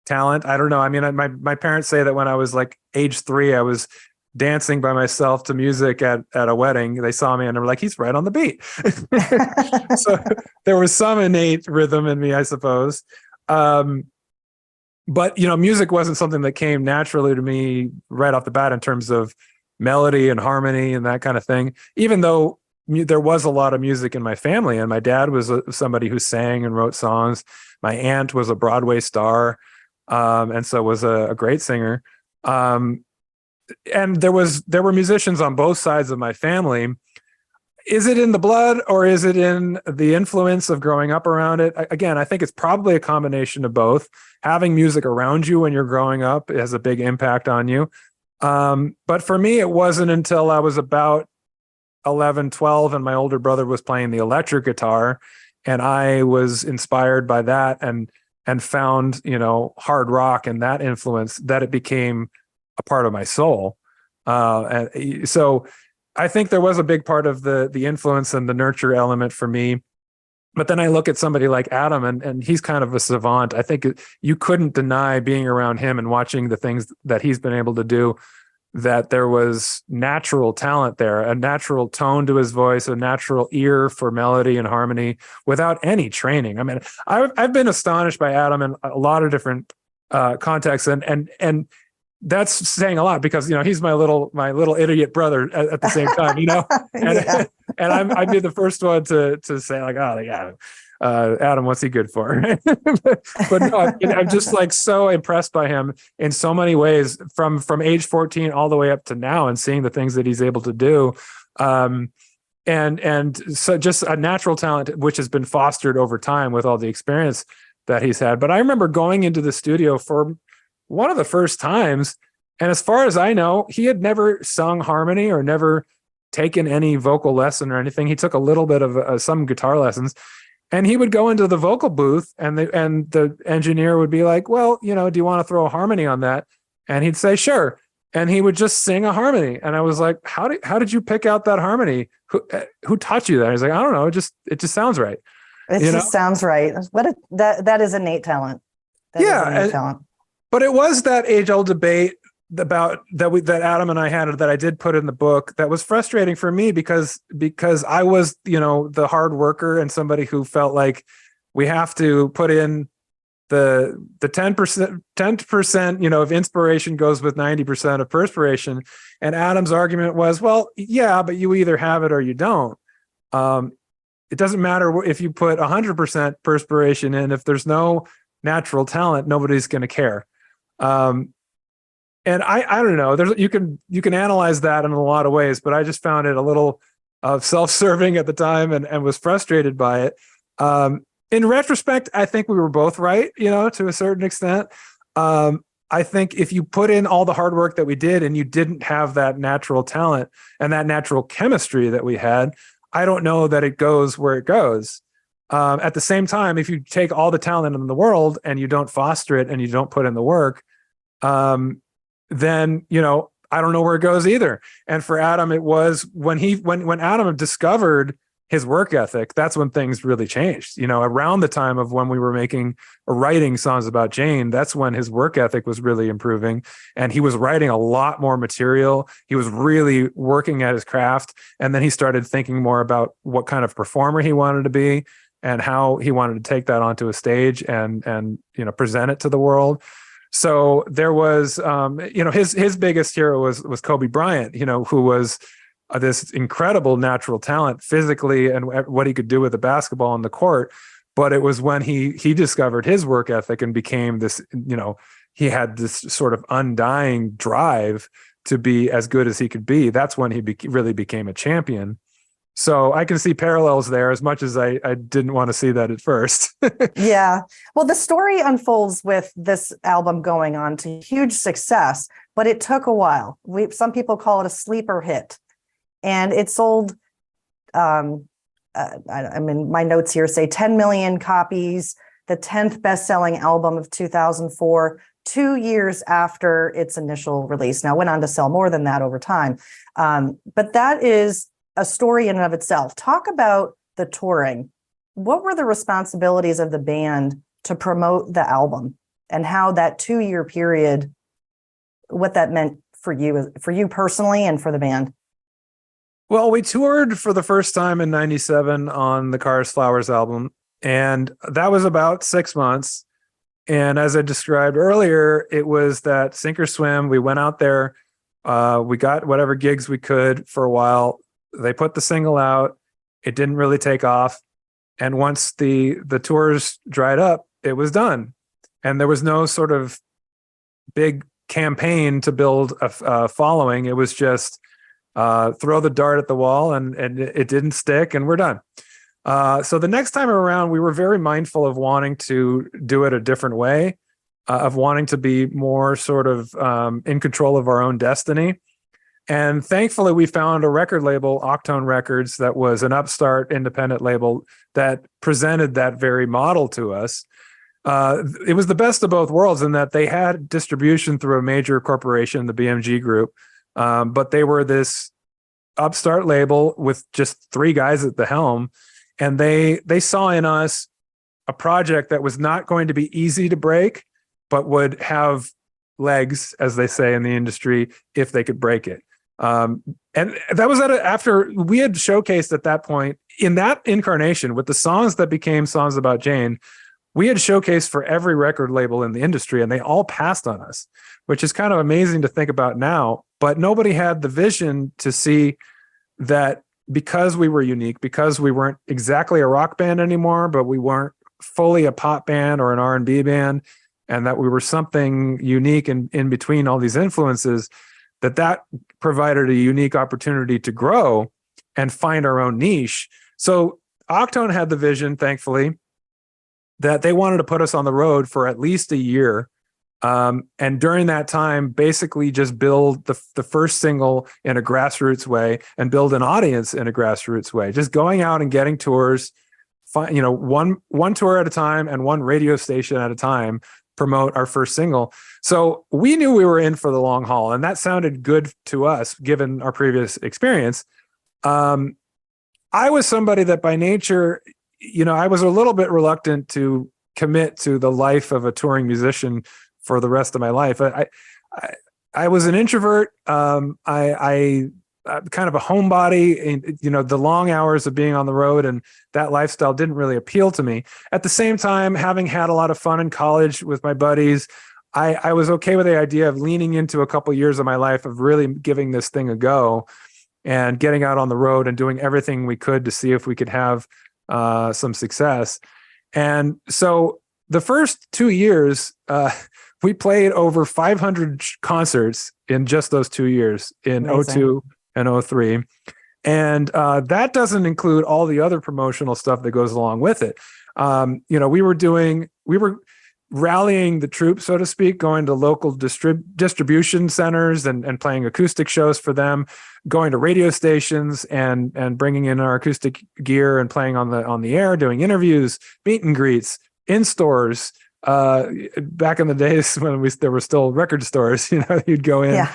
talent. I don't know. I mean, my parents say that when I was like age 3, I was dancing by myself to music at a wedding. They saw me and they were like, he's right on the beat. So there was some innate rhythm in me, I suppose. But, music wasn't something that came naturally to me right off the bat in terms of melody and harmony and that kind of thing, even though there was a lot of music in my family. And my dad was somebody who sang and wrote songs. My aunt was a Broadway star, and so was a great singer. And there were musicians on both sides of my family. Is it in the blood or is it in the influence of growing up around it? Again, I think it's probably a combination of both. Having music around you when you're growing up has a big impact on you. But for me, it wasn't until I was about 11, 12, and my older brother was playing the electric guitar, and I was inspired by that and found, hard rock and that influence, that it became a part of my soul. And so I think there was a big part of the influence and the nurture element for me. But then I look at somebody like Adam, and he's kind of a savant. I think you couldn't deny being around him and watching the things that he's been able to do, that there was natural talent there, a natural tone to his voice, a natural ear for melody and harmony without any training. I mean, I've been astonished by Adam in a lot of different contexts, and that's saying a lot, because he's my little idiot brother at the same time, and Yeah. and I'd be the first one to say like, oh yeah, Adam, what's he good for? but no, I'm just like so impressed by him in so many ways, from age 14 all the way up to now, and seeing the things that he's able to do. And so just a natural talent which has been fostered over time with all the experience that he's had. But I remember going into the studio for one of the first times, and as far as I know, he had never sung harmony or never taken any vocal lesson or anything. He took a little bit of some guitar lessons, and he would go into the vocal booth, and the engineer would be like, well, do you want to throw a harmony on that? And he'd say, sure. And he would just sing a harmony. And I was like, how did you pick out that harmony? Who taught you that? He's like, I don't know. It just sounds right. It just sounds right. That is innate talent. That is innate talent. But it was that age-old debate about that Adam and I had, that I did put in the book, that was frustrating for me, because I was, the hard worker, and somebody who felt like we have to put in the 10%, of inspiration goes with 90% of perspiration. And Adam's argument was, well, yeah, but you either have it or you don't. It doesn't matter if you put 100% perspiration in. If there's no natural talent, nobody's going to care. And I don't know, you can analyze that in a lot of ways, but I just found it a little self-serving at the time, and was frustrated by it. In retrospect, I think we were both right, to a certain extent. I think if you put in all the hard work that we did, and you didn't have that natural talent and that natural chemistry that we had, I don't know that it goes where it goes. At the same time, if you take all the talent in the world and you don't foster it, and you don't put in the work, then, I don't know where it goes either. And for Adam, it was when Adam discovered his work ethic, that's when things really changed. Around the time of when we were making or writing Songs About Jane, that's when his work ethic was really improving, and he was writing a lot more material. He was really working at his craft, and then he started thinking more about what kind of performer he wanted to be, and how he wanted to take that onto a stage and present it to the world. So there was, his biggest hero was Kobe Bryant, who was this incredible natural talent physically, and what he could do with the basketball on the court. But it was when he discovered his work ethic and became this, he had this sort of undying drive to be as good as he could be. That's when he really became a champion. So I can see parallels there, as much as I didn't want to see that at first. Yeah. Well, the story unfolds with this album going on to huge success, but it took a while. Some people call it a sleeper hit, and it sold, my notes here say 10 million copies, the 10th best-selling album of 2004, 2 years after its initial release. Now, it went on to sell more than that over time. But that is a story in and of itself. Talk about the touring. What were the responsibilities of the band to promote the album, and how that 2-year period, what that meant for you personally and for the band? Well, we toured for the first time in 97 on the Cars Flowers album, and that was about 6 months. And as I described earlier, it was that sink or swim. We went out there, we got whatever gigs we could for a while. They put the single out. It didn't really take off. And once the tours dried up, it was done. And there was no sort of big campaign to build a following. It was just throw the dart at the wall, and it didn't stick, and we're done. So the next time around, we were very mindful of wanting to do it a different way, of wanting to be more sort of in control of our own destiny. And thankfully, we found a record label, Octone Records, that was an upstart independent label that presented that very model to us. It was the best of both worlds in that they had distribution through a major corporation, the BMG Group, but they were this upstart label with just 3 guys at the helm. and they saw in us a project that was not going to be easy to break, but would have legs, as they say in the industry, if they could break it. And that was after we had showcased at that point, in that incarnation with the songs that became Songs About Jane, we had showcased for every record label in the industry, and they all passed on us, which is kind of amazing to think about now. But nobody had the vision to see that because we were unique, because we weren't exactly a rock band anymore, but we weren't fully a pop band or an R&B band, and that we were something unique in between all these influences, that provided a unique opportunity to grow and find our own niche. So Octone had the vision, thankfully, that they wanted to put us on the road for at least a year. And during that time, basically just build the first single in a grassroots way and build an audience in a grassroots way, just going out and getting tours, one tour at a time and one radio station at a time, promote our first single. So we knew we were in for the long haul, and that sounded good to us given our previous experience. I was somebody that by nature, I was a little bit reluctant to commit to the life of a touring musician for the rest of my life. I was an introvert. I kind of a homebody, and the long hours of being on the road and that lifestyle didn't really appeal to me. At the same time, having had a lot of fun in college with my buddies, I was okay with the idea of leaning into a couple years of my life of really giving this thing a go and getting out on the road and doing everything we could to see if we could have some success. And so the first 2 years, we played over 500 concerts in just those 2 years, in Amazing. 02 and 03. And that doesn't include all the other promotional stuff that goes along with it. We were rallying the troops, so to speak, going to local distribution centers and playing acoustic shows for them, going to radio stations and bringing in our acoustic gear and playing on the air, doing interviews, meet and greets in stores. Back in the days when there were still record stores, you'd go in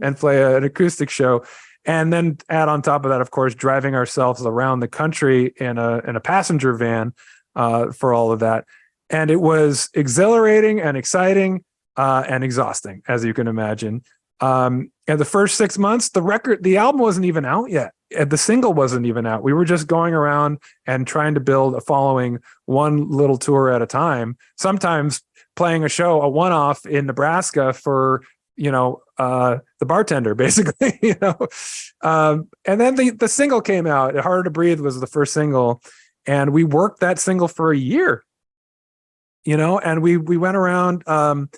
and play an acoustic show. And then add on top of that, of course, driving ourselves around the country in a passenger van for all of that. And it was exhilarating and exciting and exhausting, as you can imagine. And the first 6 months, the album wasn't even out yet. The single wasn't even out. We were just going around and trying to build a following, one little tour at a time, sometimes playing a show, a one-off in Nebraska for, the bartender, basically, and then the single came out. Harder to Breathe was the first single. And we worked that single for a year, and we went around, and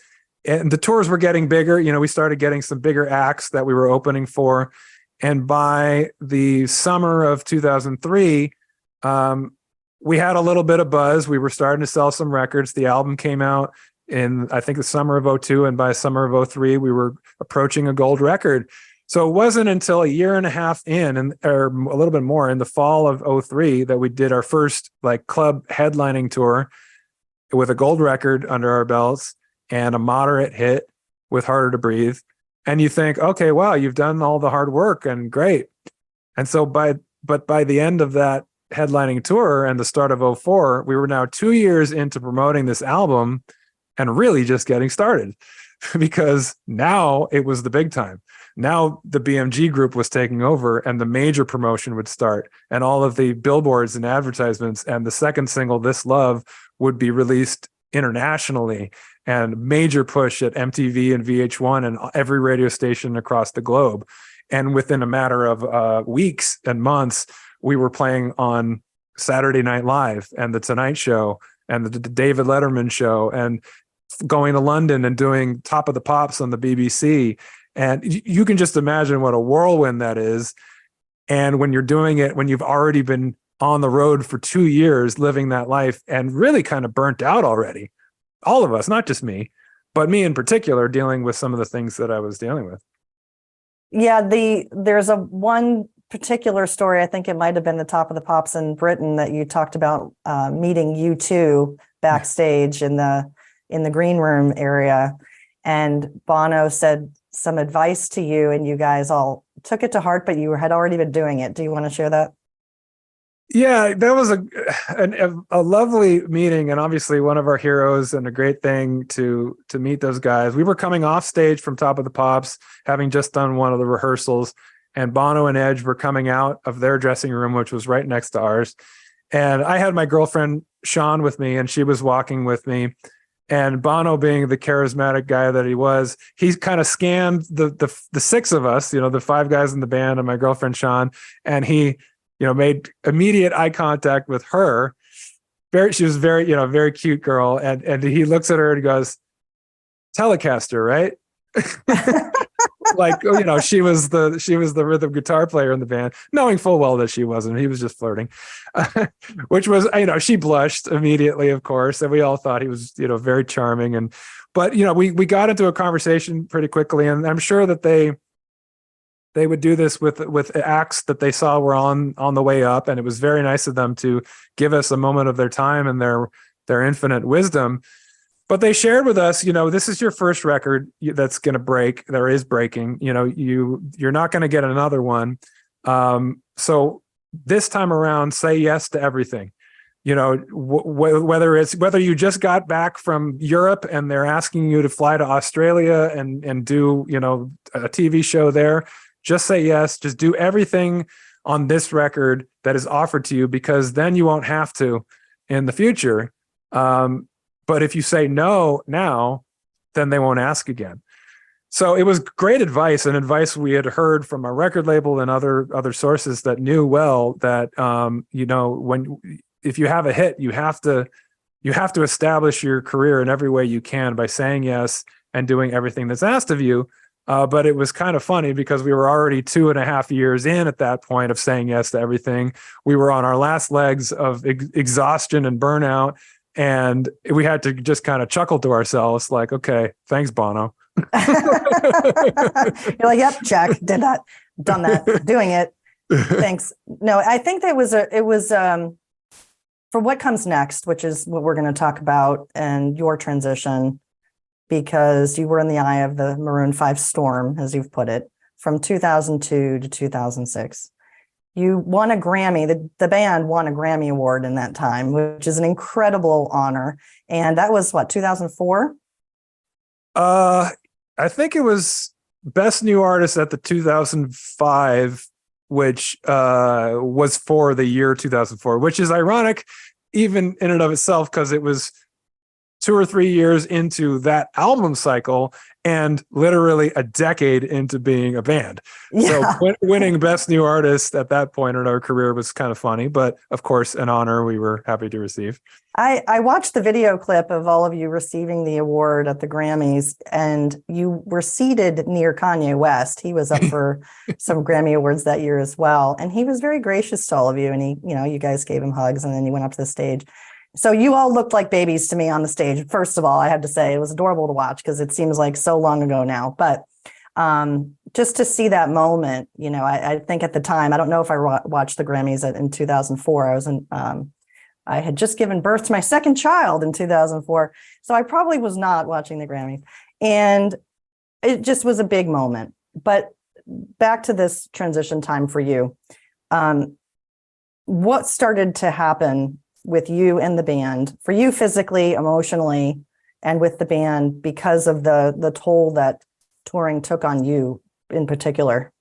the tours were getting bigger. We started getting some bigger acts that we were opening for. And by the summer of 2003, we had a little bit of buzz. We were starting to sell some records. The album came out in, I think, the summer of 02. And by summer of 03, we were approaching a gold record. So it wasn't until a year and a half or a little bit more, in the fall of 03, that we did our first club headlining tour with a gold record under our belts and a moderate hit with Harder to Breathe. And you think, okay, wow, you've done all the hard work and great. And so by the end of that headlining tour and the start of 04, we were now 2 years into promoting this album and really just getting started, because now it was the big time. Now the BMG group was taking over and the major promotion would start, and all of the billboards and advertisements, and the second single, This Love, would be released internationally, and major push at MTV and VH1 and every radio station across the globe. And within a matter of weeks and months, we were playing on Saturday Night Live and The Tonight Show and the David Letterman Show, and going to London and doing Top of the Pops on the BBC. And you can just imagine what a whirlwind that is. And when you're doing it, when you've already been on the road for 2 years living that life and really kind of burnt out already, all of us, not just me, but me in particular, dealing with some of the things that I was dealing with. Yeah, there's one particular story, I think it might have been the Top of the Pops in Britain, that you talked about meeting U2 backstage in the green room area, and Bono said some advice to you, and you guys all took it to heart, but you had already been doing it. Do you want to share that? Yeah, that was a lovely meeting, and obviously one of our heroes, and a great thing to meet those guys. We were coming off stage from Top of the Pops, having just done one of the rehearsals, and Bono and Edge were coming out of their dressing room, which was right next to ours. And I had my girlfriend Sean with me, and she was walking with me. And Bono, being the charismatic guy that he was, he kind of scanned the six of us, the five guys in the band, and my girlfriend Sean, and he made immediate eye contact with her. She was very cute girl. And he looks at her and goes, Telecaster, right? Like, she was the rhythm guitar player in the band, knowing full well that she wasn't. He was just flirting, which was, she blushed immediately, of course. And we all thought he was, very charming. But we got into a conversation pretty quickly, and I'm sure that they would do this with acts that they saw were on the way up. And it was very nice of them to give us a moment of their time and their infinite wisdom. But they shared with us, this is your first record that's going to break. There is breaking, you're not going to get another one. So this time around, say yes to everything. Whether you just got back from Europe and they're asking you to fly to Australia and do, a TV show there, just say yes. Just do everything on this record that is offered to you, because then you won't have to in the future. But if you say no now, then they won't ask again. So it was great advice, and advice we had heard from our record label and other sources that knew well that if you have a hit, you have to establish your career in every way you can by saying yes and doing everything that's asked of you. But it was kind of funny because we were already 2.5 years in at that point of saying yes to everything. We were on our last legs of exhaustion and burnout. And we had to just kind of chuckle to ourselves like, okay, thanks, Bono. You're like, yep, check, did that, done that, doing it. Thanks. No, I think that it was for what comes next, which is what we're going to talk about, and your transition, because you were in the eye of the Maroon 5 storm, as you've put it, from 2002 to 2006. You won a Grammy. The band won a Grammy Award in that time, which is an incredible honor. And that was what, 2004? I think it was Best New Artist at the 2005, which was for the year 2004, which is ironic even in and of itself, because it was 2 or 3 years into that album cycle and literally a decade into being a band. Yeah. So winning Best New Artist at that point in our career was kind of funny, but of course, an honor we were happy to receive. I watched the video clip of all of you receiving the award at the Grammys, and you were seated near Kanye West. He was up for some Grammy Awards that year as well. And he was very gracious to all of you. And you guys gave him hugs, and then you went up to the stage. So you all looked like babies to me on the stage. First of all, I had to say it was adorable to watch because it seems like so long ago now. But just to see that moment, I think at the time, I don't know if I watched the Grammys in 2004. I had just given birth to my second child in 2004. So I probably was not watching the Grammys. And it just was a big moment. But back to this transition time for you. What started to happen with you and the band, for you physically, emotionally, and with the band because of the toll that touring took on you in particular?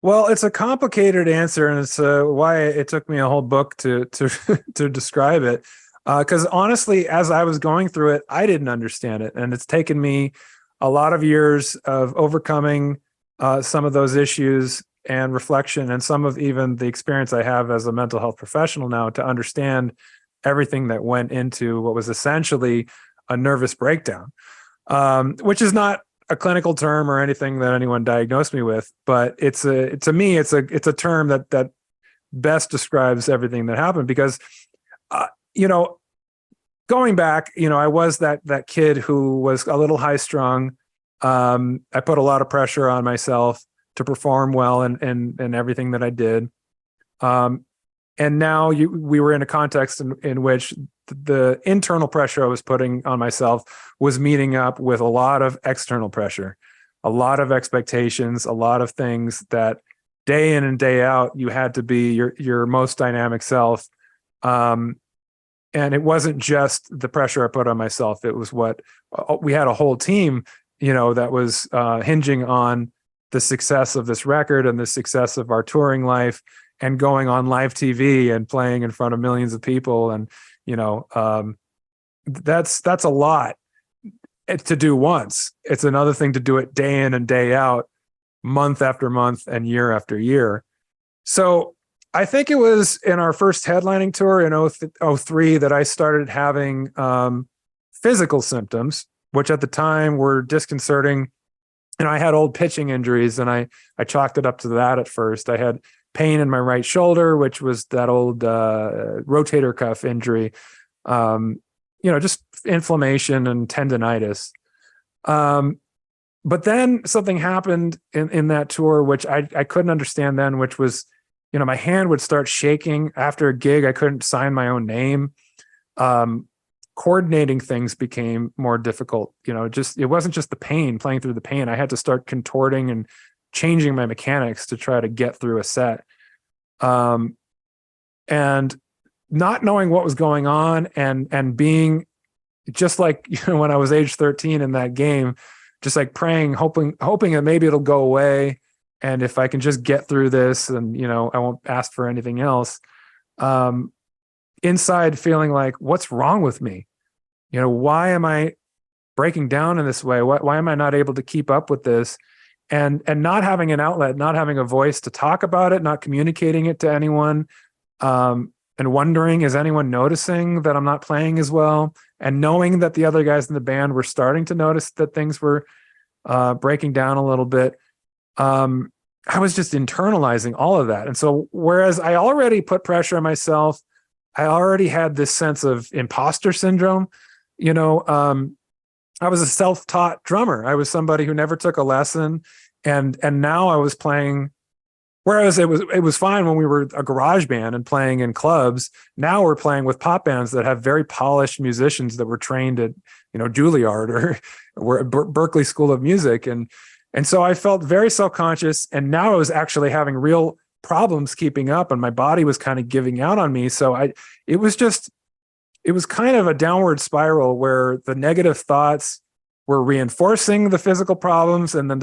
Well, it's a complicated answer, and it's why it took me a whole book to to describe it. Because honestly, as I was going through it, I didn't understand it, and it's taken me a lot of years of overcoming some of those issues and reflection, and some of even the experience I have as a mental health professional now to understand everything that went into what was essentially a nervous breakdown, which is not a clinical term or anything that anyone diagnosed me with, but to me, it's a term that best describes everything that happened. Because, going back, I was that kid who was a little high strung. I put a lot of pressure on myself to perform well in everything that I did. And now we were in a context in which the internal pressure I was putting on myself was meeting up with a lot of external pressure, a lot of expectations, a lot of things that day in and day out, you had to be your most dynamic self. And it wasn't just the pressure I put on myself. It was what we had a whole team, that was hinging on the success of this record and the success of our touring life and going on live TV and playing in front of millions of people. And, that's a lot to do once. It's another thing to do it day in and day out, month after month and year after year. So I think it was in our first headlining tour in 2003 that I started having physical symptoms, which at the time were disconcerting. And I had old pitching injuries, and I chalked it up to that at first. I had pain in my right shoulder, which was that old rotator cuff injury, just inflammation and tendonitis. But then something happened in that tour, which I couldn't understand then, which was, my hand would start shaking after a gig. I couldn't sign my own name. Coordinating things became more difficult. It wasn't just the pain, playing through the pain. I had to start contorting and changing my mechanics to try to get through a set. And not knowing what was going on and being just like, when I was age 13 in that game, just like praying, hoping that maybe it'll go away. And if I can just get through this and, I won't ask for anything else. Inside feeling like, what's wrong with me? Why am I breaking down in this way? Why am I not able to keep up with this? And not having an outlet, not having a voice to talk about it, not communicating it to anyone, and wondering, is anyone noticing that I'm not playing as well? And knowing that the other guys in the band were starting to notice that things were breaking down a little bit. I was just internalizing all of that. And so, whereas I already put pressure on myself, I already had this sense of imposter syndrome. I was a self-taught drummer. I was somebody who never took a lesson. And now I was playing, whereas it was fine when we were a garage band and playing in clubs. Now we're playing with pop bands that have very polished musicians that were trained at, Juilliard or Berklee School of Music. And so I felt very self-conscious, and now I was actually having real problems keeping up, and my body was kind of giving out on me. So it was kind of a downward spiral where the negative thoughts were reinforcing the physical problems, and then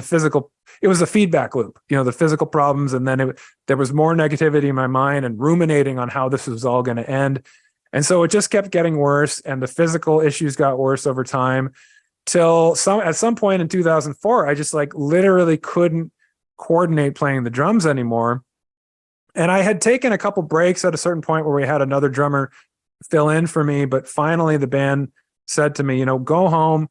it was a feedback loop, the physical problems. And then there was more negativity in my mind and ruminating on how this was all going to end. And so it just kept getting worse, and the physical issues got worse over time till at some point in 2004, I just literally couldn't coordinate playing the drums anymore. And I had taken a couple breaks at a certain point where we had another drummer fill in for me. But finally the band said to me, go home,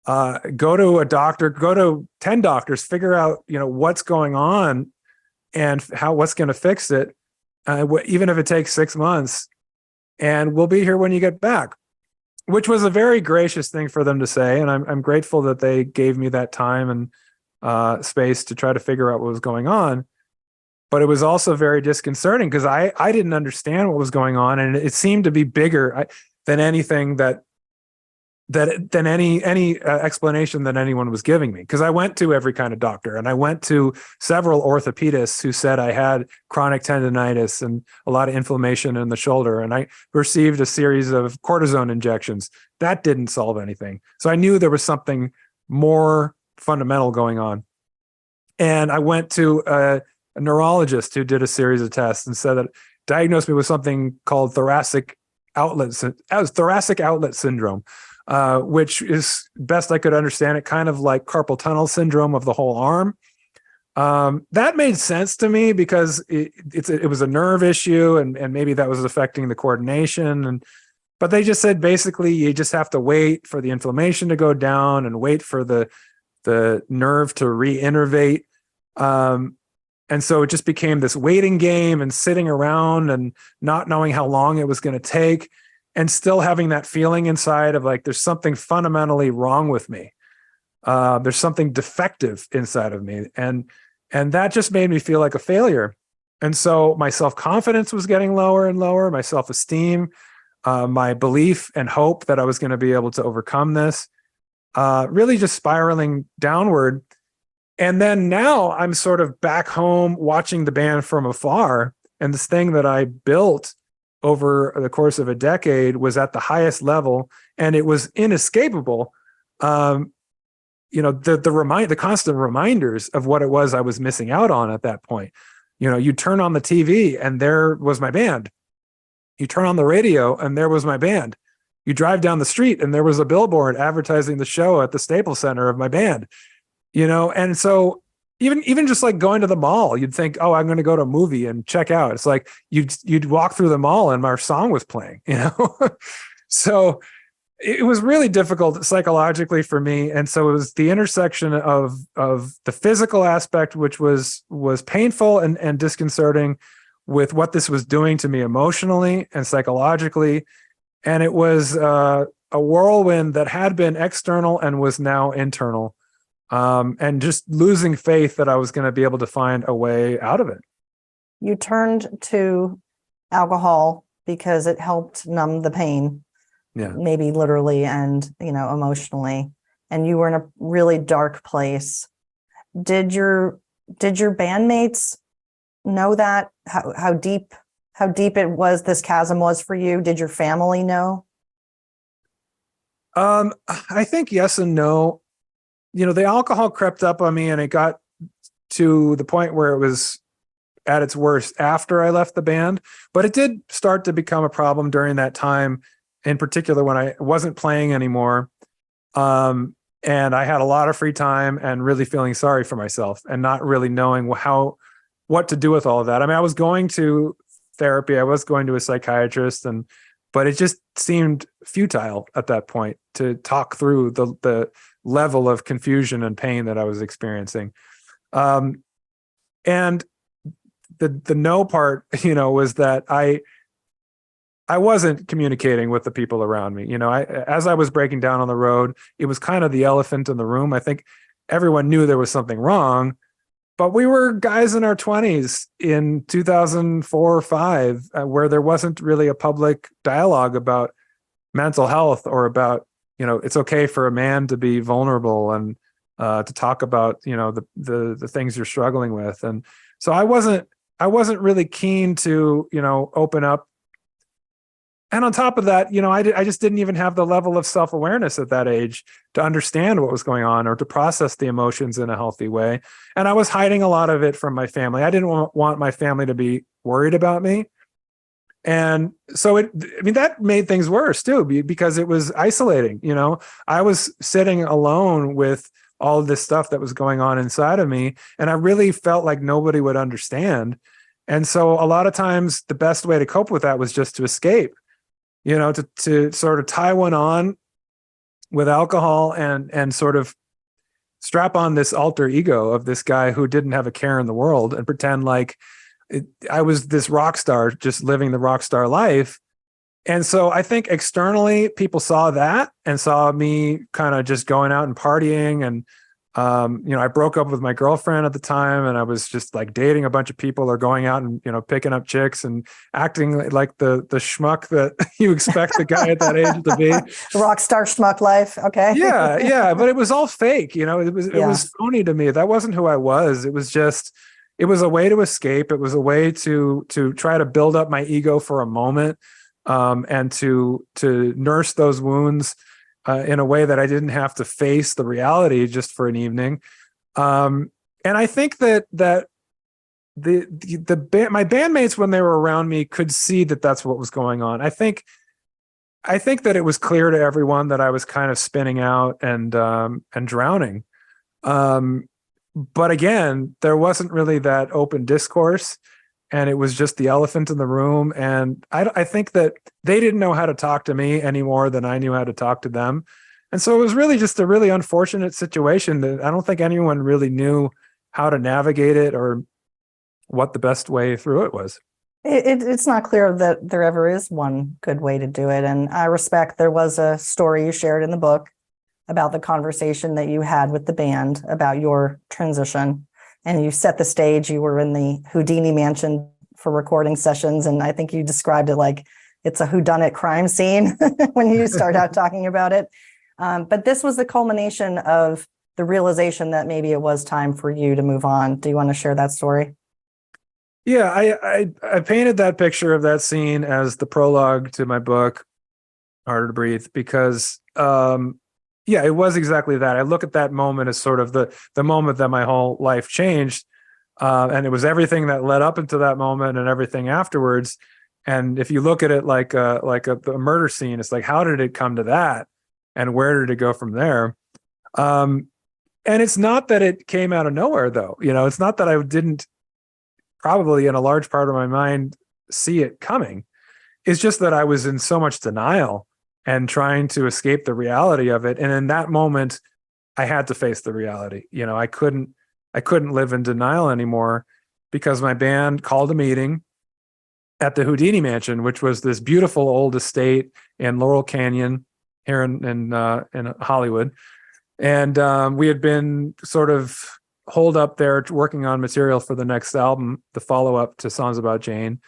go to a doctor, go to 10 doctors, figure out, what's going on and what's going to fix it. Even if it takes 6 months, and we'll be here when you get back, which was a very gracious thing for them to say. And I'm grateful that they gave me that time and space to try to figure out what was going on. But it was also very disconcerting because I didn't understand what was going on. And it seemed to be bigger than anything than any explanation that anyone was giving me. Because I went to every kind of doctor, and I went to several orthopedists who said I had chronic tendonitis and a lot of inflammation in the shoulder. And I received a series of cortisone injections. That didn't solve anything. So I knew there was something more fundamental going on. And I went to a neurologist who did a series of tests and said that diagnosed me with something called thoracic outlet syndrome. Which is, best I could understand it, kind of like carpal tunnel syndrome of the whole arm. That made sense to me because it was a nerve issue, and maybe that was affecting the coordination. But they just said basically you just have to wait for the inflammation to go down and wait for the nerve to reinnervate. And so it just became this waiting game and sitting around and not knowing how long it was going to take. And still having that feeling inside of there's something fundamentally wrong with me. There's something defective inside of me. And that just made me feel like a failure. And so my self-confidence was getting lower and lower, my self-esteem, my belief and hope that I was going to be able to overcome this, really just spiraling downward. And then now I'm sort of back home watching the band from afar. And this thing that I built over the course of a decade was at the highest level, and it was inescapable. The constant reminders of what it was I was missing out on at that point. You turn on the TV and there was my band. You turn on the radio and there was my band. You drive down the street and there was a billboard advertising the show at the Staples Center of my band. And so even just like going to the mall, you'd think, oh, I'm going to go to a movie and check out. It's like you'd walk through the mall and our song was playing, So it was really difficult psychologically for me. And so it was the intersection of the physical aspect, which was painful and disconcerting, with what this was doing to me emotionally and psychologically. And it was a whirlwind that had been external and was now internal. And just losing faith that I was going to be able to find a way out of it. You turned to alcohol because it helped numb the pain. Yeah. Maybe literally and, emotionally. And you were in a really dark place. Did your bandmates know that? How deep it was, this chasm was for you? Did your family know? I think yes and no. The alcohol crept up on me, and it got to the point where it was at its worst after I left the band. But it did start to become a problem during that time, in particular when I wasn't playing anymore. And I had a lot of free time and really feeling sorry for myself and not really knowing what to do with all of that. I mean, I was going to therapy, I was going to a psychiatrist, but it just seemed futile at that point to talk through the level of confusion and pain that I was experiencing. And the no part, was that I wasn't communicating with the people around me. As I was breaking down on the road, it was kind of the elephant in the room. I think everyone knew there was something wrong, but we were guys in our 20s in 2004 or 5, where there wasn't really a public dialogue about mental health or about, it's okay for a man to be vulnerable and to talk about, the things you're struggling with. And so I wasn't really keen to, open up. And on top of that, I just didn't even have the level of self-awareness at that age to understand what was going on or to process the emotions in a healthy way. And I was hiding a lot of it from my family. I didn't want my family to be worried about me. And so that made things worse too, because it was isolating. I was sitting alone with all of this stuff that was going on inside of me, and I really felt like nobody would understand. And so a lot of times the best way to cope with that was just to escape, to sort of tie one on with alcohol and sort of strap on this alter ego of this guy who didn't have a care in the world and pretend like I was this rock star just living the rock star life. And so I think externally people saw that and saw me kind of just going out and partying. And, I broke up with my girlfriend at the time, and I was just like dating a bunch of people or going out and, picking up chicks and acting like the schmuck that you expect a guy at that age to be. Rock star schmuck life. Okay. Yeah. But it was all fake. It was phony to me. That wasn't who I was. It was a way to escape. It was a way to try to build up my ego for a moment, and to nurse those wounds in a way that I didn't have to face the reality just for an evening. And I think that my bandmates, when they were around me, could see that that's what was going on. I think that it was clear to everyone that I was kind of spinning out and drowning. But again, there wasn't really that open discourse, and it was just the elephant in the room. And I think that they didn't know how to talk to me any more than I knew how to talk to them. And so it was really just a really unfortunate situation that I don't think anyone really knew how to navigate it or what the best way through it was. It's not clear that there ever is one good way to do it. And I respect there was a story you shared in the book about the conversation that you had with the band about your transition. And you set the stage. You were in the Houdini mansion for recording sessions. And I think you described it like it's a whodunit crime scene when you start out talking about it. But this was the culmination of the realization that maybe it was time for you to move on. Do you want to share that story? Yeah, I painted that picture of that scene as the prologue to my book, Harder to Breathe, because yeah, it was exactly that. I look at that moment as sort of the moment that my whole life changed, and it was everything that led up into that moment and everything afterwards. And if you look at it like a murder scene, it's like, how did it come to that, and where did it go from there? And it's not that it came out of nowhere, though. It's not that I didn't, probably in a large part of my mind, see it coming. It's just that I was in so much denial and trying to escape the reality of it. And in that moment, I had to face the reality. I couldn't live in denial anymore, because my band called a meeting at the Houdini Mansion, which was this beautiful old estate in Laurel Canyon here in Hollywood. And we had been sort of holed up there working on material for the next album, the follow-up to Songs About Jane.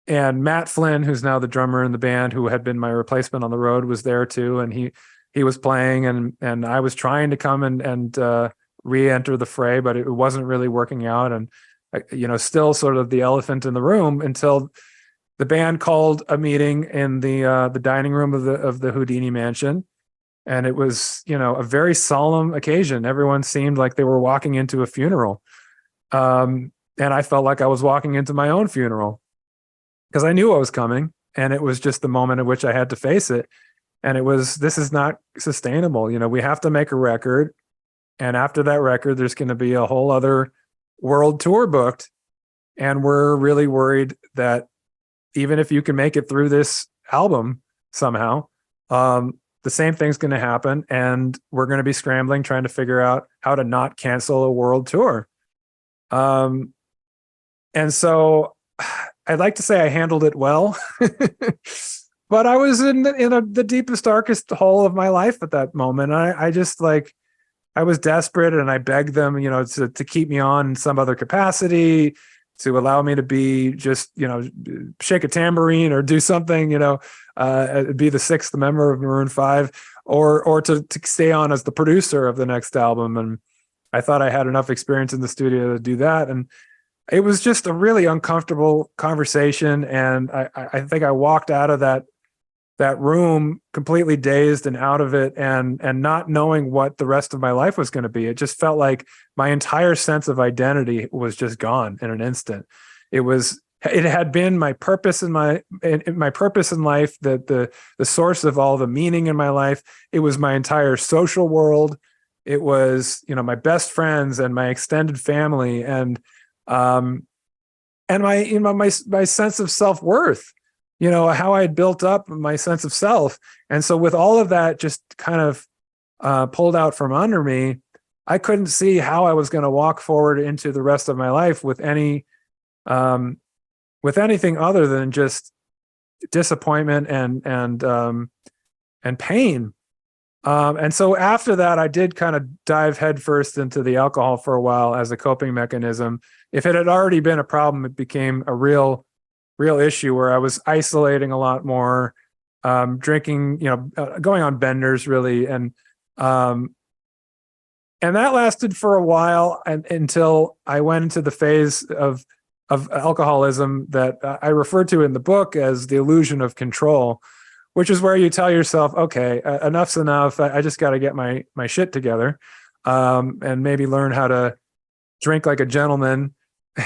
And Matt Flynn, who's now the drummer in the band, who had been my replacement on the road, was there too. And he was playing, and I was trying to come and re-enter the fray, but it wasn't really working out. And, still sort of the elephant in the room, until the band called a meeting in the dining room of the Houdini Mansion. And it was, a very solemn occasion. Everyone seemed like they were walking into a funeral. And I felt like I was walking into my own funeral, because I knew I was coming, and it was just the moment at which I had to face it. And this is not sustainable. We have to make a record. And after that record, there's going to be a whole other world tour booked. And we're really worried that even if you can make it through this album somehow, the same thing's going to happen. And we're going to be scrambling, trying to figure out how to not cancel a world tour. And so I'd like to say I handled it well, but I was in the deepest, darkest hole of my life at that moment. I just I was desperate, and I begged them, to keep me on in some other capacity, to allow me to be just, shake a tambourine or do something, be the sixth member of Maroon 5, or to stay on as the producer of the next album. And I thought I had enough experience in the studio to do that. And it was just a really uncomfortable conversation. And I think I walked out of that room completely dazed and out of it, and not knowing what the rest of my life was going to be. It just felt like my entire sense of identity was just gone in an instant. It had been my purpose in my purpose in life, that the source of all the meaning in my life. It was my entire social world. It was, my best friends and my extended family, and my sense of self-worth, how I had built up my sense of self. And so with all of that just kind of pulled out from under me, I couldn't see how I was going to walk forward into the rest of my life with anything other than just disappointment and pain. And so after that, I did kind of dive headfirst into the alcohol for a while as a coping mechanism. If it had already been a problem, it became a real issue, where I was isolating a lot more, drinking, going on benders really. And that lasted for a while, until I went into the phase of alcoholism that I refer to in the book as the illusion of control, which is where you tell yourself, okay, enough's enough. I just got to get my shit together, and maybe learn how to drink like a gentleman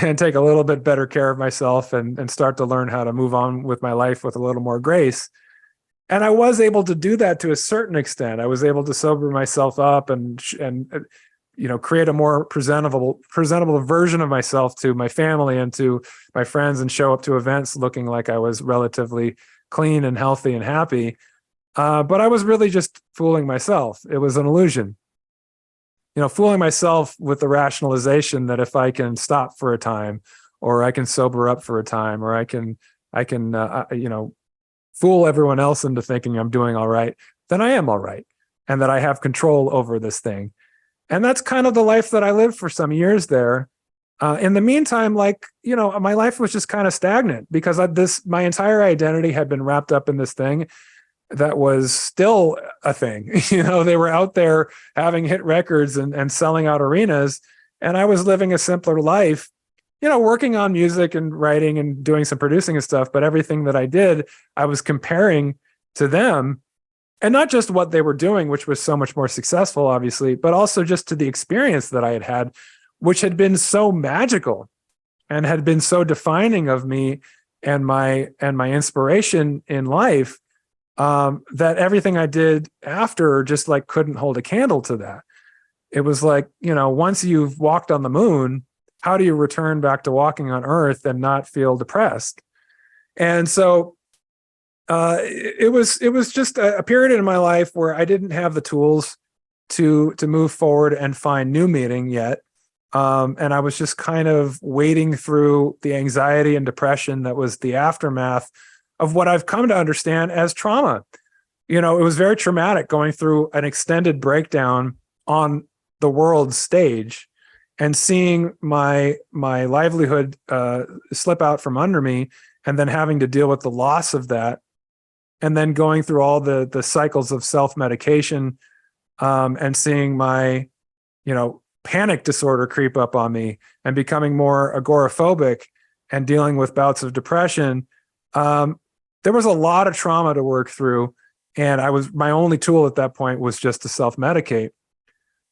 and take a little bit better care of myself, and start to learn how to move on with my life with a little more grace. And I was able to do that to a certain extent. I was able to sober myself up and create a more presentable version of myself to my family and to my friends, and show up to events looking like I was relatively clean and healthy and happy. But I was really just fooling myself. It was an illusion. Fooling myself with the rationalization that if I can stop for a time, or I can sober up for a time, or I can fool everyone else into thinking I'm doing all right, then I am all right, and that I have control over this thing. And that's kind of the life that I lived for some years there. In the meantime, my life was just kind of stagnant, because my entire identity had been wrapped up in this thing that was still a thing. They were out there having hit records and selling out arenas. And I was living a simpler life, working on music and writing and doing some producing and stuff. But everything that I did, I was comparing to them, and not just what they were doing, which was so much more successful, obviously, but also just to the experience that I had had, which had been so magical and had been so defining of me and my inspiration in life, that everything I did after just like couldn't hold a candle to that. It was like, once you've walked on the moon, how do you return back to walking on Earth and not feel depressed? And so it was just a period in my life where I didn't have the tools to move forward and find new meaning yet. And I was just kind of wading through the anxiety and depression that was the aftermath of what I've come to understand as trauma. It was very traumatic going through an extended breakdown on the world stage and seeing my livelihood slip out from under me, and then having to deal with the loss of that, and then going through all the cycles of self-medication, and seeing my panic disorder creep up on me and becoming more agoraphobic and dealing with bouts of depression. There was a lot of trauma to work through, and my only tool at that point was just to self-medicate.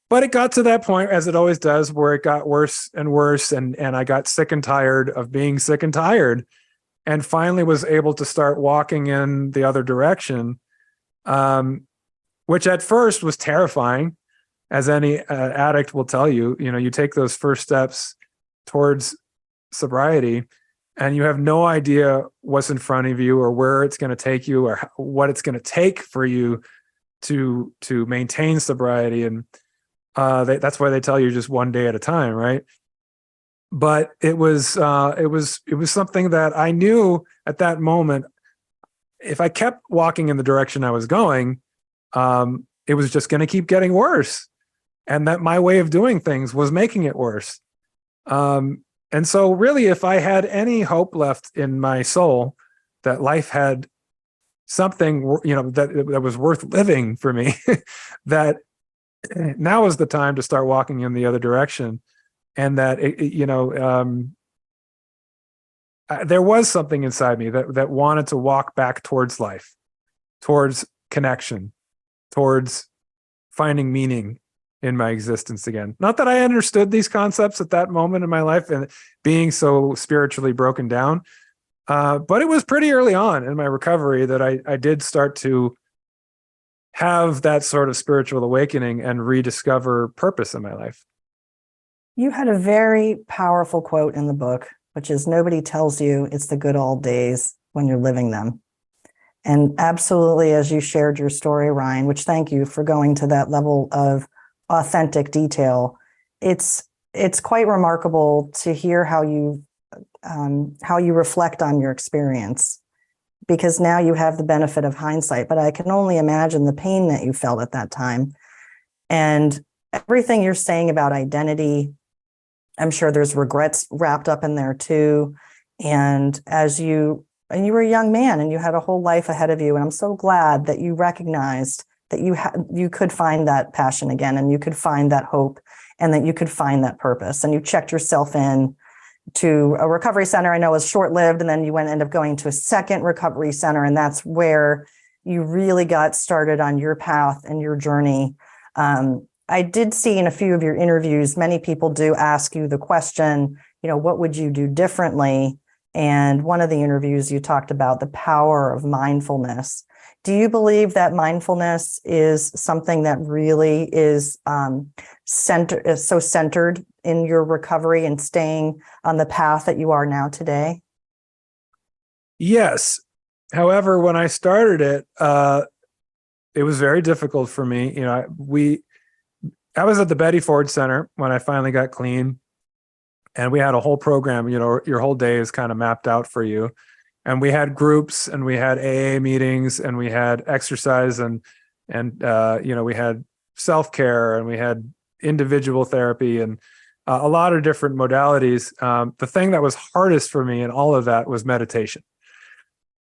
But it got to that point, as it always does, where it got worse and worse, and I got sick and tired of being sick and tired, and finally was able to start walking in the other direction, which at first was terrifying, as any addict will tell you. You take those first steps towards sobriety, and you have no idea what's in front of you or where it's going to take you or what it's going to take for you to maintain sobriety. And that's why they tell you just one day at a time, right? But it was something that I knew at that moment, if I kept walking in the direction I was going, it was just going to keep getting worse, and that my way of doing things was making it worse. And so really, if I had any hope left in my soul that life had something, that was worth living for me, that now was the time to start walking in the other direction. And that, there was something inside me that wanted to walk back towards life, towards connection, towards finding meaning in my existence again. Not that I understood these concepts at that moment in my life and being so spiritually broken down, but it was pretty early on in my recovery that I did start to have that sort of spiritual awakening and rediscover purpose in my life. You had a very powerful quote in the book, which is, nobody tells you it's the good old days when you're living them. And absolutely, as you shared your story, Ryan, which thank you for going to that level of authentic detail. It's quite remarkable to hear how you reflect on your experience, because now you have the benefit of hindsight, but I can only imagine the pain that you felt at that time. And everything you're saying about identity, I'm sure there's regrets wrapped up in there too. And you were a young man and you had a whole life ahead of you. And I'm so glad that you recognized that you could find that passion again, and you could find that hope, and that you could find that purpose. And you checked yourself in to a recovery center. I know was short-lived, and then you ended up going to a second recovery center, and that's where you really got started on your path and your journey. I did see in a few of your interviews, many people do ask you the question, what would you do differently? And one of the interviews you talked about the power of mindfulness. Do you believe that mindfulness is something that really is centered in your recovery and staying on the path that you are now today? Yes. However, when I started it, it was very difficult for me. I was at the Betty Ford Center when I finally got clean, and we had a whole program. Your whole day is kind of mapped out for you. And we had groups, and we had AA meetings, and we had exercise, and we had self-care, and we had individual therapy, and a lot of different modalities. The thing that was hardest for me in all of that was meditation.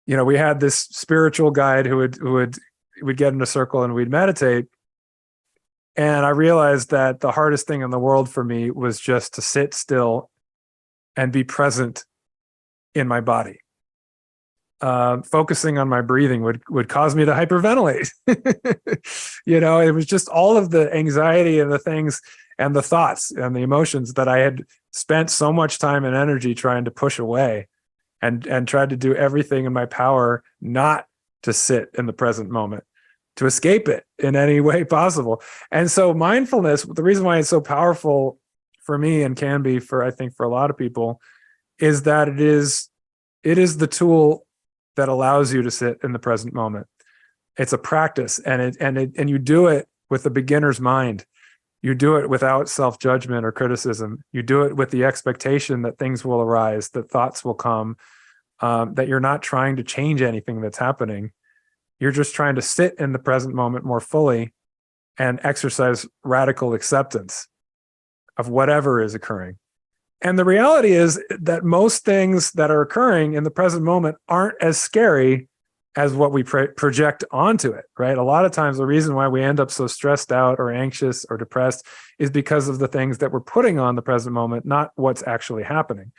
We had this spiritual guide who would we'd get in a circle and we'd meditate. And I realized that the hardest thing in the world for me was just to sit still and be present in my body. Focusing on my breathing would cause me to hyperventilate. It was just all of the anxiety and the things and the thoughts and the emotions that I had spent so much time and energy trying to push away, and tried to do everything in my power not to sit in the present moment, to escape it in any way possible. And so mindfulness, the reason why it's so powerful for me and can be for, I think, for a lot of people, is that it is the tool that allows you to sit in the present moment. It's a practice, and you do it with a beginner's mind. You do it without self-judgment or criticism. You do it with the expectation that things will arise, that thoughts will come, that you're not trying to change anything that's happening. You're just trying to sit in the present moment more fully and exercise radical acceptance of whatever is occurring. And the reality is that most things that are occurring in the present moment aren't as scary as what we project onto it, right? A lot of times the reason why we end up so stressed out or anxious or depressed is because of the things that we're putting on the present moment, not what's actually happening.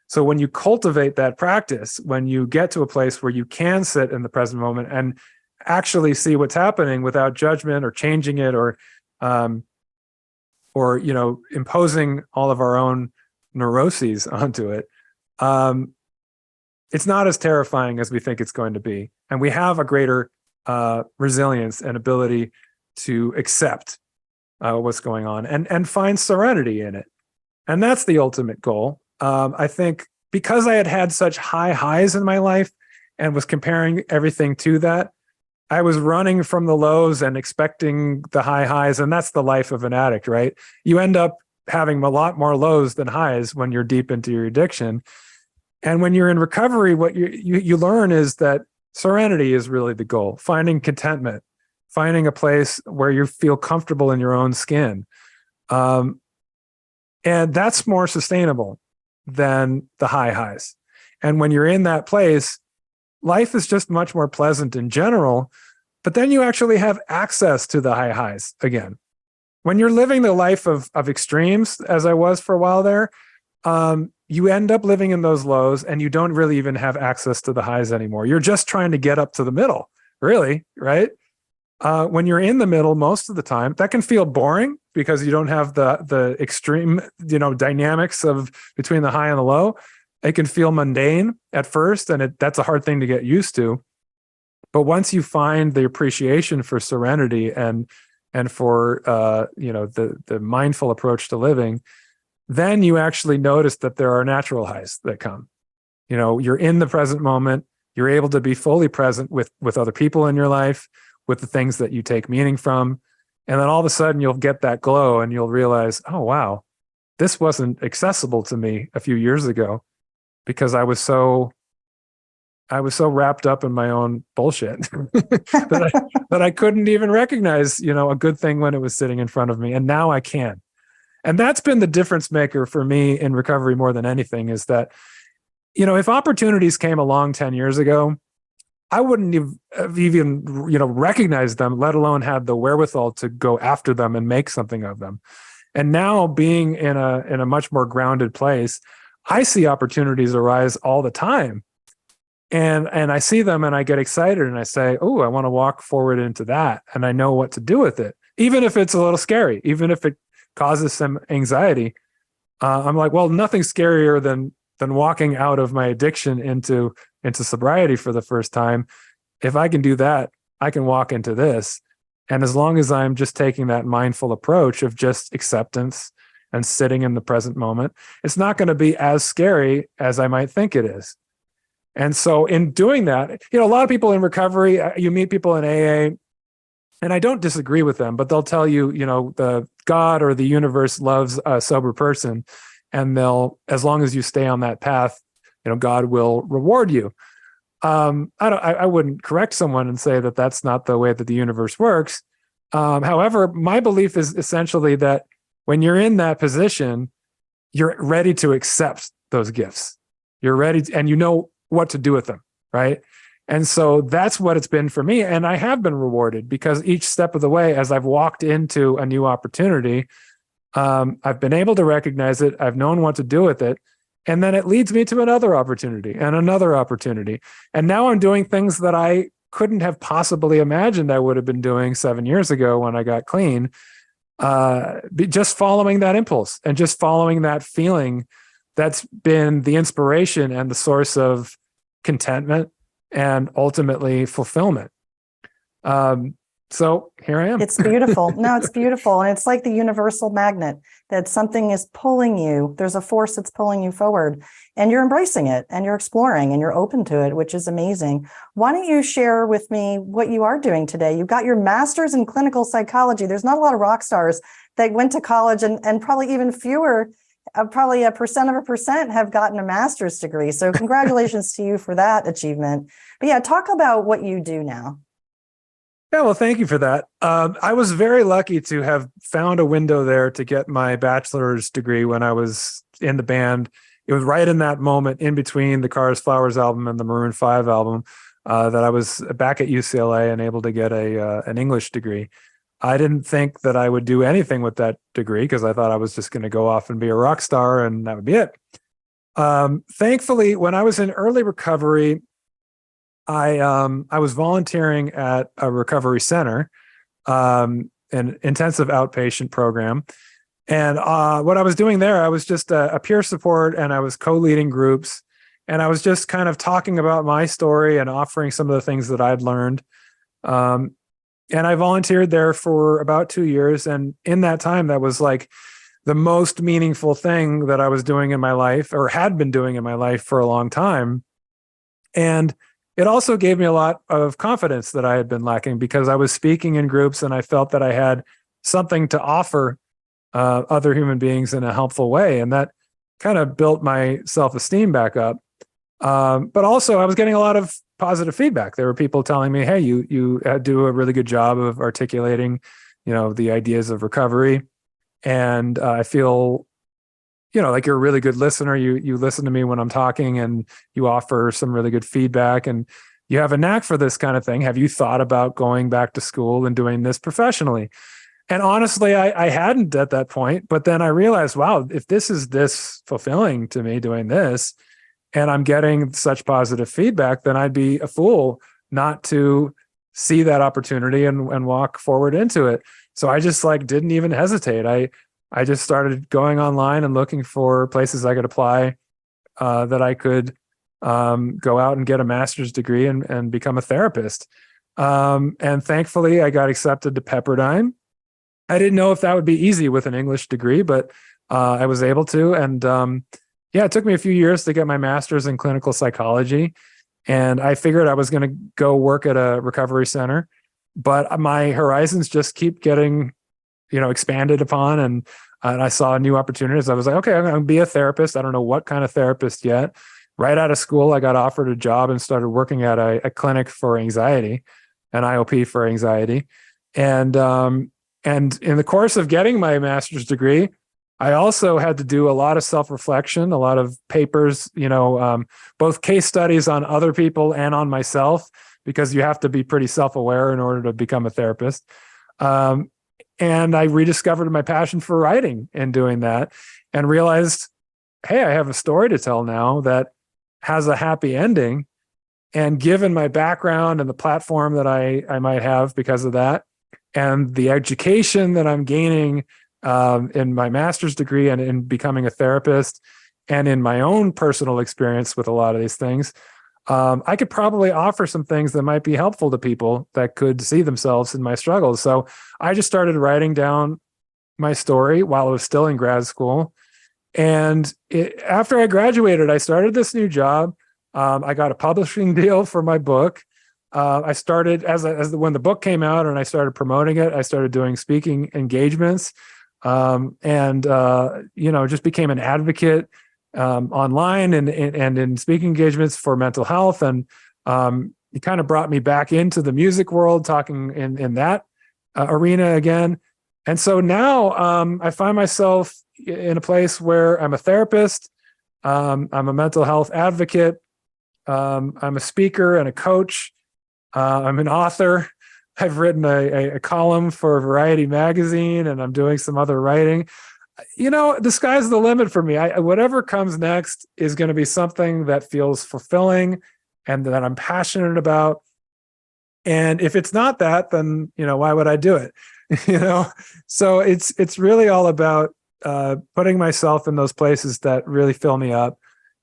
So when you cultivate that practice, when you get to a place where you can sit in the present moment and actually see what's happening without judgment or changing it or imposing all of our own neuroses onto it, it's not as terrifying as we think it's going to be. And we have a greater resilience and ability to accept what's going on and find serenity in it. And that's the ultimate goal. I think because I had had such high highs in my life and was comparing everything to that, I was running from the lows and expecting the high highs. And that's the life of an addict, right? You end up having a lot more lows than highs when you're deep into your addiction. And when you're in recovery, what you learn is that serenity is really the goal, finding contentment, finding a place where you feel comfortable in your own skin. And that's more sustainable than the high highs. And when you're in that place, life is just much more pleasant in general, but then you actually have access to the high highs again. When you're living the life of extremes, as I was for a while there, you end up living in those lows and you don't really even have access to the highs anymore. You're just trying to get up to the middle, really, right? When you're in the middle most of the time, that can feel boring because you don't have the extreme, dynamics of between the high and the low. It can feel mundane at first, and that's a hard thing to get used to. But once you find the appreciation for serenity and for the mindful approach to living, then you actually notice that there are natural highs that come. You're in the present moment. You're able to be fully present with other people in your life, with the things that you take meaning from. And then all of a sudden you'll get that glow and you'll realize, oh, wow, this wasn't accessible to me a few years ago because I was so wrapped up in my own bullshit that I couldn't even recognize, a good thing when it was sitting in front of me. And now I can. And that's been the difference maker for me in recovery more than anything, is that, if opportunities came along 10 years ago, I wouldn't have even, recognized them, let alone had the wherewithal to go after them and make something of them. And now being in a much more grounded place, I see opportunities arise all the time. And I see them and I get excited and I say, oh, I want to walk forward into that. And I know what to do with it, even if it's a little scary, even if it causes some anxiety. I'm like, well, nothing's scarier than walking out of my addiction into sobriety for the first time. If I can do that, I can walk into this. And as long as I'm just taking that mindful approach of just acceptance and sitting in the present moment, it's not going to be as scary as I might think it is. And so in doing that, a lot of people in recovery, you meet people in AA, and I don't disagree with them, but they'll tell you, the God or the universe loves a sober person, and as long as you stay on that path, God will reward you. I wouldn't correct someone and say that that's not the way that the universe works. However, my belief is essentially that when you're in that position, you're ready to accept those gifts. You're ready and you know what to do with them, right? And so that's what it's been for me. And I have been rewarded because each step of the way, as I've walked into a new opportunity, I've been able to recognize it. I've known what to do with it. And then it leads me to another opportunity and another opportunity. And now I'm doing things that I couldn't have possibly imagined I would have been doing 7 years ago when I got clean. Just following that impulse and just following that feeling, that's been the inspiration and the source of contentment and ultimately fulfillment. So here I am. It's beautiful. No, it's beautiful. And it's like the universal magnet, that something is pulling you. There's a force that's pulling you forward, and you're embracing it and you're exploring and you're open to it, which is amazing. Why don't you share with me what you are doing today? You got your master's in clinical psychology. There's not a lot of rock stars that went to college, and probably even fewer, probably 1% have gotten a master's degree. So congratulations to you for that achievement. But yeah, talk about what you do now. Yeah, well, thank you for that. I was very lucky to have found a window there to get my bachelor's degree when I was in the band. It was right in that moment in between the Cars Flowers album and the Maroon 5 album that I was back at UCLA and able to get an English degree. I didn't think that I would do anything with that degree because I thought I was just going to go off and be a rock star and that would be it. Thankfully, when I was in early recovery, I was volunteering at a recovery center, an intensive outpatient program. And what I was doing there, I was just a peer support, and I was co-leading groups. And I was just kind of talking about my story and offering some of the things that I'd learned. And I volunteered there for about 2 years. And in that time, that was like the most meaningful thing that I was doing in my life, or had been doing in my life for a long time. And it also gave me a lot of confidence that I had been lacking, because I was speaking in groups and I felt that I had something to offer other human beings in a helpful way. And that kind of built my self-esteem back up. But also I was getting a lot of positive feedback. There were people telling me, hey, you do a really good job of articulating, the ideas of recovery. And I feel, like you're a really good listener. You listen to me when I'm talking, and you offer some really good feedback, and you have a knack for this kind of thing. Have you thought about going back to school and doing this professionally? And honestly, I hadn't at that point, but then I realized, wow, if this is this fulfilling to me doing this, and I'm getting such positive feedback, then I'd be a fool not to see that opportunity and walk forward into it. So I just didn't even hesitate. I just started going online and looking for places I could apply, that I could go out and get a master's degree and become a therapist. And thankfully, I got accepted to Pepperdine. I didn't know if that would be easy with an English degree, but I was able to. And it took me a few years to get my master's in clinical psychology. And I figured I was going to go work at a recovery center, but my horizons just keep getting expanded upon, and I saw new opportunities. I was like, okay, I'm going to be a therapist. I don't know what kind of therapist yet. Right out of school, I got offered a job and started working at a clinic for anxiety, an IOP for anxiety. And in the course of getting my master's degree, I also had to do a lot of self-reflection, a lot of papers, both case studies on other people and on myself, because you have to be pretty self-aware in order to become a therapist. And I rediscovered my passion for writing in doing that, and realized, hey, I have a story to tell now that has a happy ending. And given my background and the platform that I might have because of that, and the education that I'm gaining in my master's degree and in becoming a therapist, and in my own personal experience with a lot of these things, I could probably offer some things that might be helpful to people that could see themselves in my struggles. So I just started writing down my story while I was still in grad school. And after I graduated, I started this new job. I got a publishing deal for my book. I started when the book came out and I started promoting it, I started doing speaking engagements, and just became an advocate online and in speaking engagements for mental health. And it kind of brought me back into the music world, talking in that arena again. And so now I find myself in a place where I'm a therapist, I'm a mental health advocate, I'm a speaker and a coach. I'm an author. I've written a column for Variety magazine, and I'm doing some other writing. The sky's the limit for me. Whatever comes next is going to be something that feels fulfilling and that I'm passionate about. And if it's not that, then, why would I do it? So it's really all about putting myself in those places that really fill me up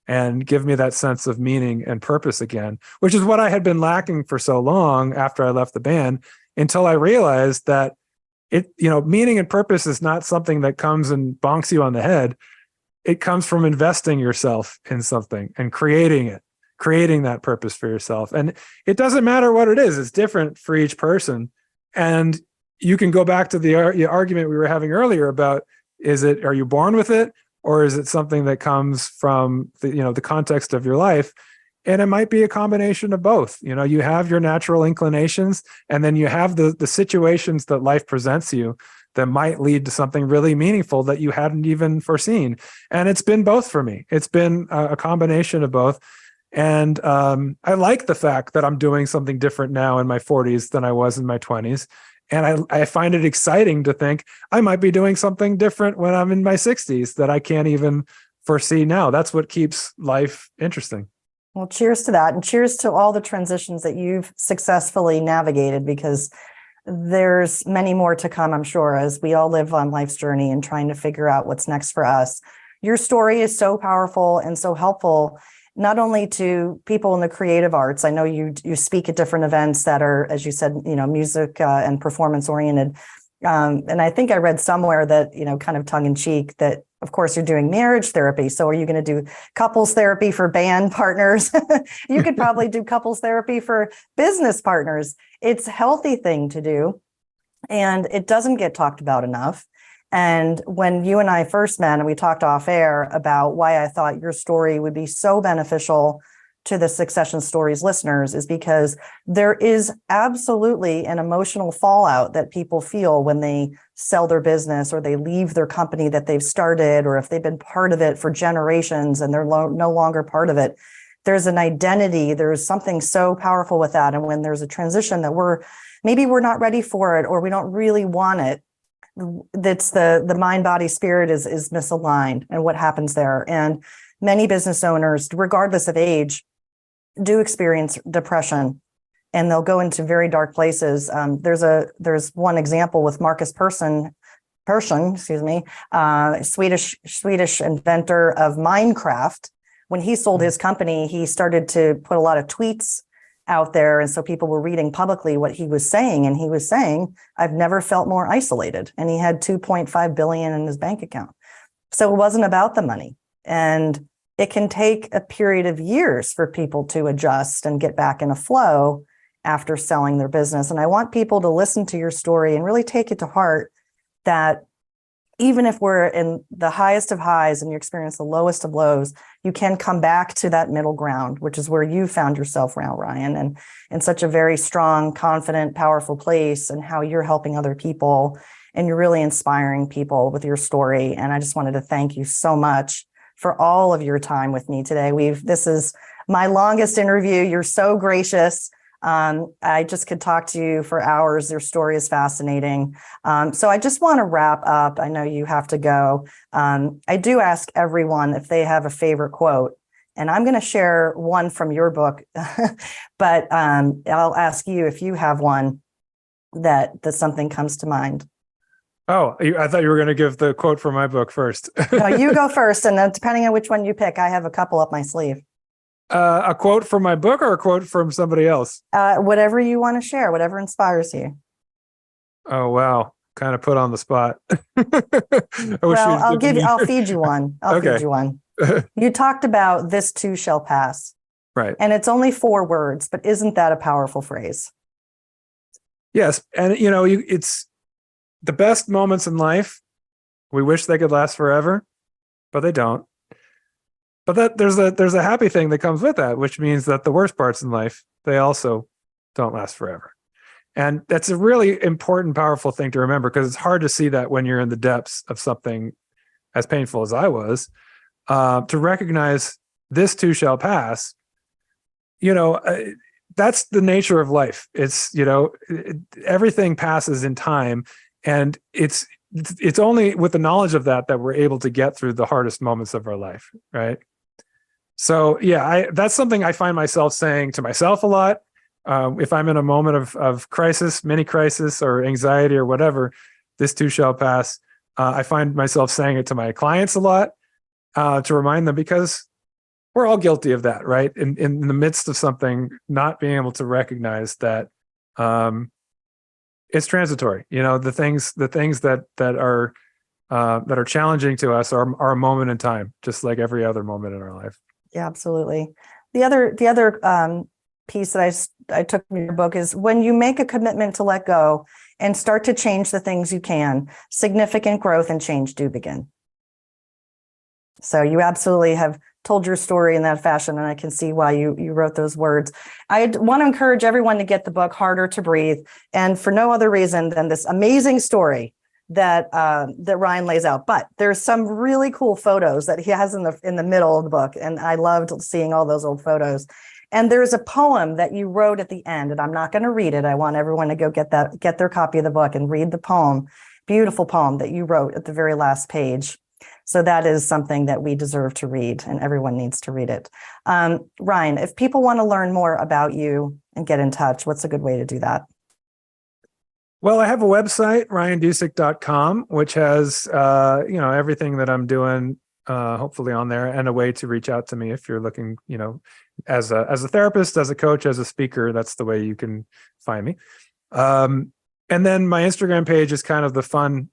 and give me that sense of meaning and purpose again, which is what I had been lacking for so long after I left the band, until I realized that meaning and purpose is not something that comes and bonks you on the head. It comes from investing yourself in something and creating that purpose for yourself. And it doesn't matter what it is. It's different for each person. And you can go back to the argument we were having earlier about, are you born with it? Or is it something that comes from the context of your life? And it might be a combination of both. You have your natural inclinations, and then you have the situations that life presents you that might lead to something really meaningful that you hadn't even foreseen. And it's been both for me. It's been a combination of both. And I like the fact that I'm doing something different now in my 40s than I was in my 20s. And I find it exciting to think I might be doing something different when I'm in my 60s that I can't even foresee now. That's what keeps life interesting. Well, cheers to that. And cheers to all the transitions that you've successfully navigated, because there's many more to come, I'm sure, as we all live on life's journey and trying to figure out what's next for us. Your story is so powerful and so helpful, not only to people in the creative arts. I know you speak at different events that are, as you said, music and performance oriented. And I think I read somewhere that, kind of tongue in cheek, that of course you're doing marriage therapy. So are you going to do couples therapy for band partners? You could probably do couples therapy for business partners. It's a healthy thing to do, and it doesn't get talked about enough. And when you and I first met and we talked off air about why I thought your story would be so beneficial to the Succession Stories listeners, is because there is absolutely an emotional fallout that people feel when they sell their business or they leave their company that they've started, or if they've been part of it for generations and they're no longer part of it. There's an identity, there's something so powerful with that. And when there's a transition that we're not ready for it, or we don't really want it, that's the mind, body, spirit is misaligned, and what happens there. And many business owners, regardless of age, do experience depression, and they'll go into very dark places. There's one example with Marcus Persson, Swedish inventor of Minecraft. When he sold his company, he started to put a lot of tweets out there. And so people were reading publicly what he was saying. And he was saying, I've never felt more isolated. And he had 2.5 billion in his bank account. So it wasn't about the money. And it can take a period of years for people to adjust and get back in a flow after selling their business. And I want people to listen to your story and really take it to heart, that even if we're in the highest of highs and you experience the lowest of lows, you can come back to that middle ground, which is where you found yourself now, Ryan, and in such a very strong, confident, powerful place, and how you're helping other people and you're really inspiring people with your story. And I just wanted to thank you so much for all of your time with me today. This is my longest interview. You're so gracious. I just could talk to you for hours. Your story is fascinating. So I just want to wrap up. I know you have to go. I do ask everyone if they have a favorite quote, and I'm going to share one from your book, but I'll ask you if you have one that something comes to mind. Oh, I thought you were going to give the quote from my book first. No, you go first, and then depending on which one you pick, I have a couple up my sleeve. A quote from my book or a quote from somebody else? Whatever you want to share, whatever inspires you. Oh, wow. Kind of put on the spot. I'll feed you one. Feed you one. You talked about "this too shall pass." Right. And it's only 4 words, but isn't that a powerful phrase? Yes. And it's the best moments in life. We wish they could last forever, but they don't. But there's a happy thing that comes with that, which means that the worst parts in life, they also don't last forever. And that's a really important, powerful thing to remember, because it's hard to see that when you're in the depths of something as painful as I was, to recognize this too shall pass. that's the nature of life. It's, everything passes in time, and it's only with the knowledge of that we're able to get through the hardest moments of our life. Right. So yeah, that's something I find myself saying to myself a lot. If I'm in a moment of crisis, mini crisis, or anxiety or whatever, this too shall pass. I find myself saying it to my clients a lot, to remind them, because we're all guilty of that, right? In the midst of something, not being able to recognize that it's transitory. The things that are challenging to us are a moment in time, just like every other moment in our life. Yeah, absolutely. The other piece that I took from your book is, when you make a commitment to let go and start to change the things you can, significant growth and change do begin. So you absolutely have told your story in that fashion, and I can see why you wrote those words. I want to encourage everyone to get the book, Harder to Breathe, and for no other reason than this amazing story that Ryan lays out. But there's some really cool photos that he has in the middle of the book, and I loved seeing all those old photos. And there's a poem that you wrote at the end, and I'm not going to read it. I want everyone to go get their copy of the book and read the poem. Beautiful poem that you wrote at the very last page. So that is something that we deserve to read, and everyone needs to read it. Ryan, if people want to learn more about you and get in touch, what's a good way to do that? Well, I have a website, ryandusick.com, which has everything that I'm doing, hopefully on there, and a way to reach out to me if you're looking, as a therapist, as a coach, as a speaker. That's the way you can find me. And then my Instagram page is kind of the fun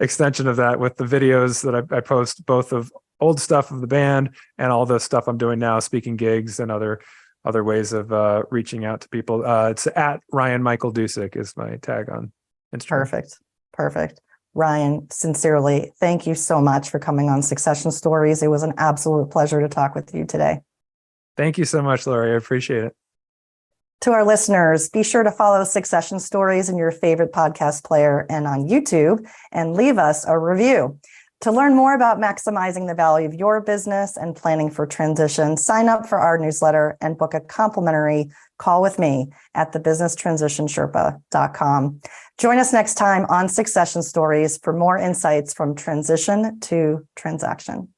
extension of that, with the videos that I post, both of old stuff of the band and all the stuff I'm doing now, speaking gigs and other ways of reaching out to people. It's at Ryan Michael Dusick is my tag on Instagram. Perfect. Ryan, sincerely, thank you so much for coming on Succession Stories. It was an absolute pleasure to talk with you today. Thank you so much, Laurie. I appreciate it. To our listeners, be sure to follow Succession Stories in your favorite podcast player and on YouTube, and leave us a review. To learn more about maximizing the value of your business and planning for transition, sign up for our newsletter and book a complimentary call with me at thebusinesstransitionsherpa.com. Join us next time on Succession Stories for more insights from transition to transaction.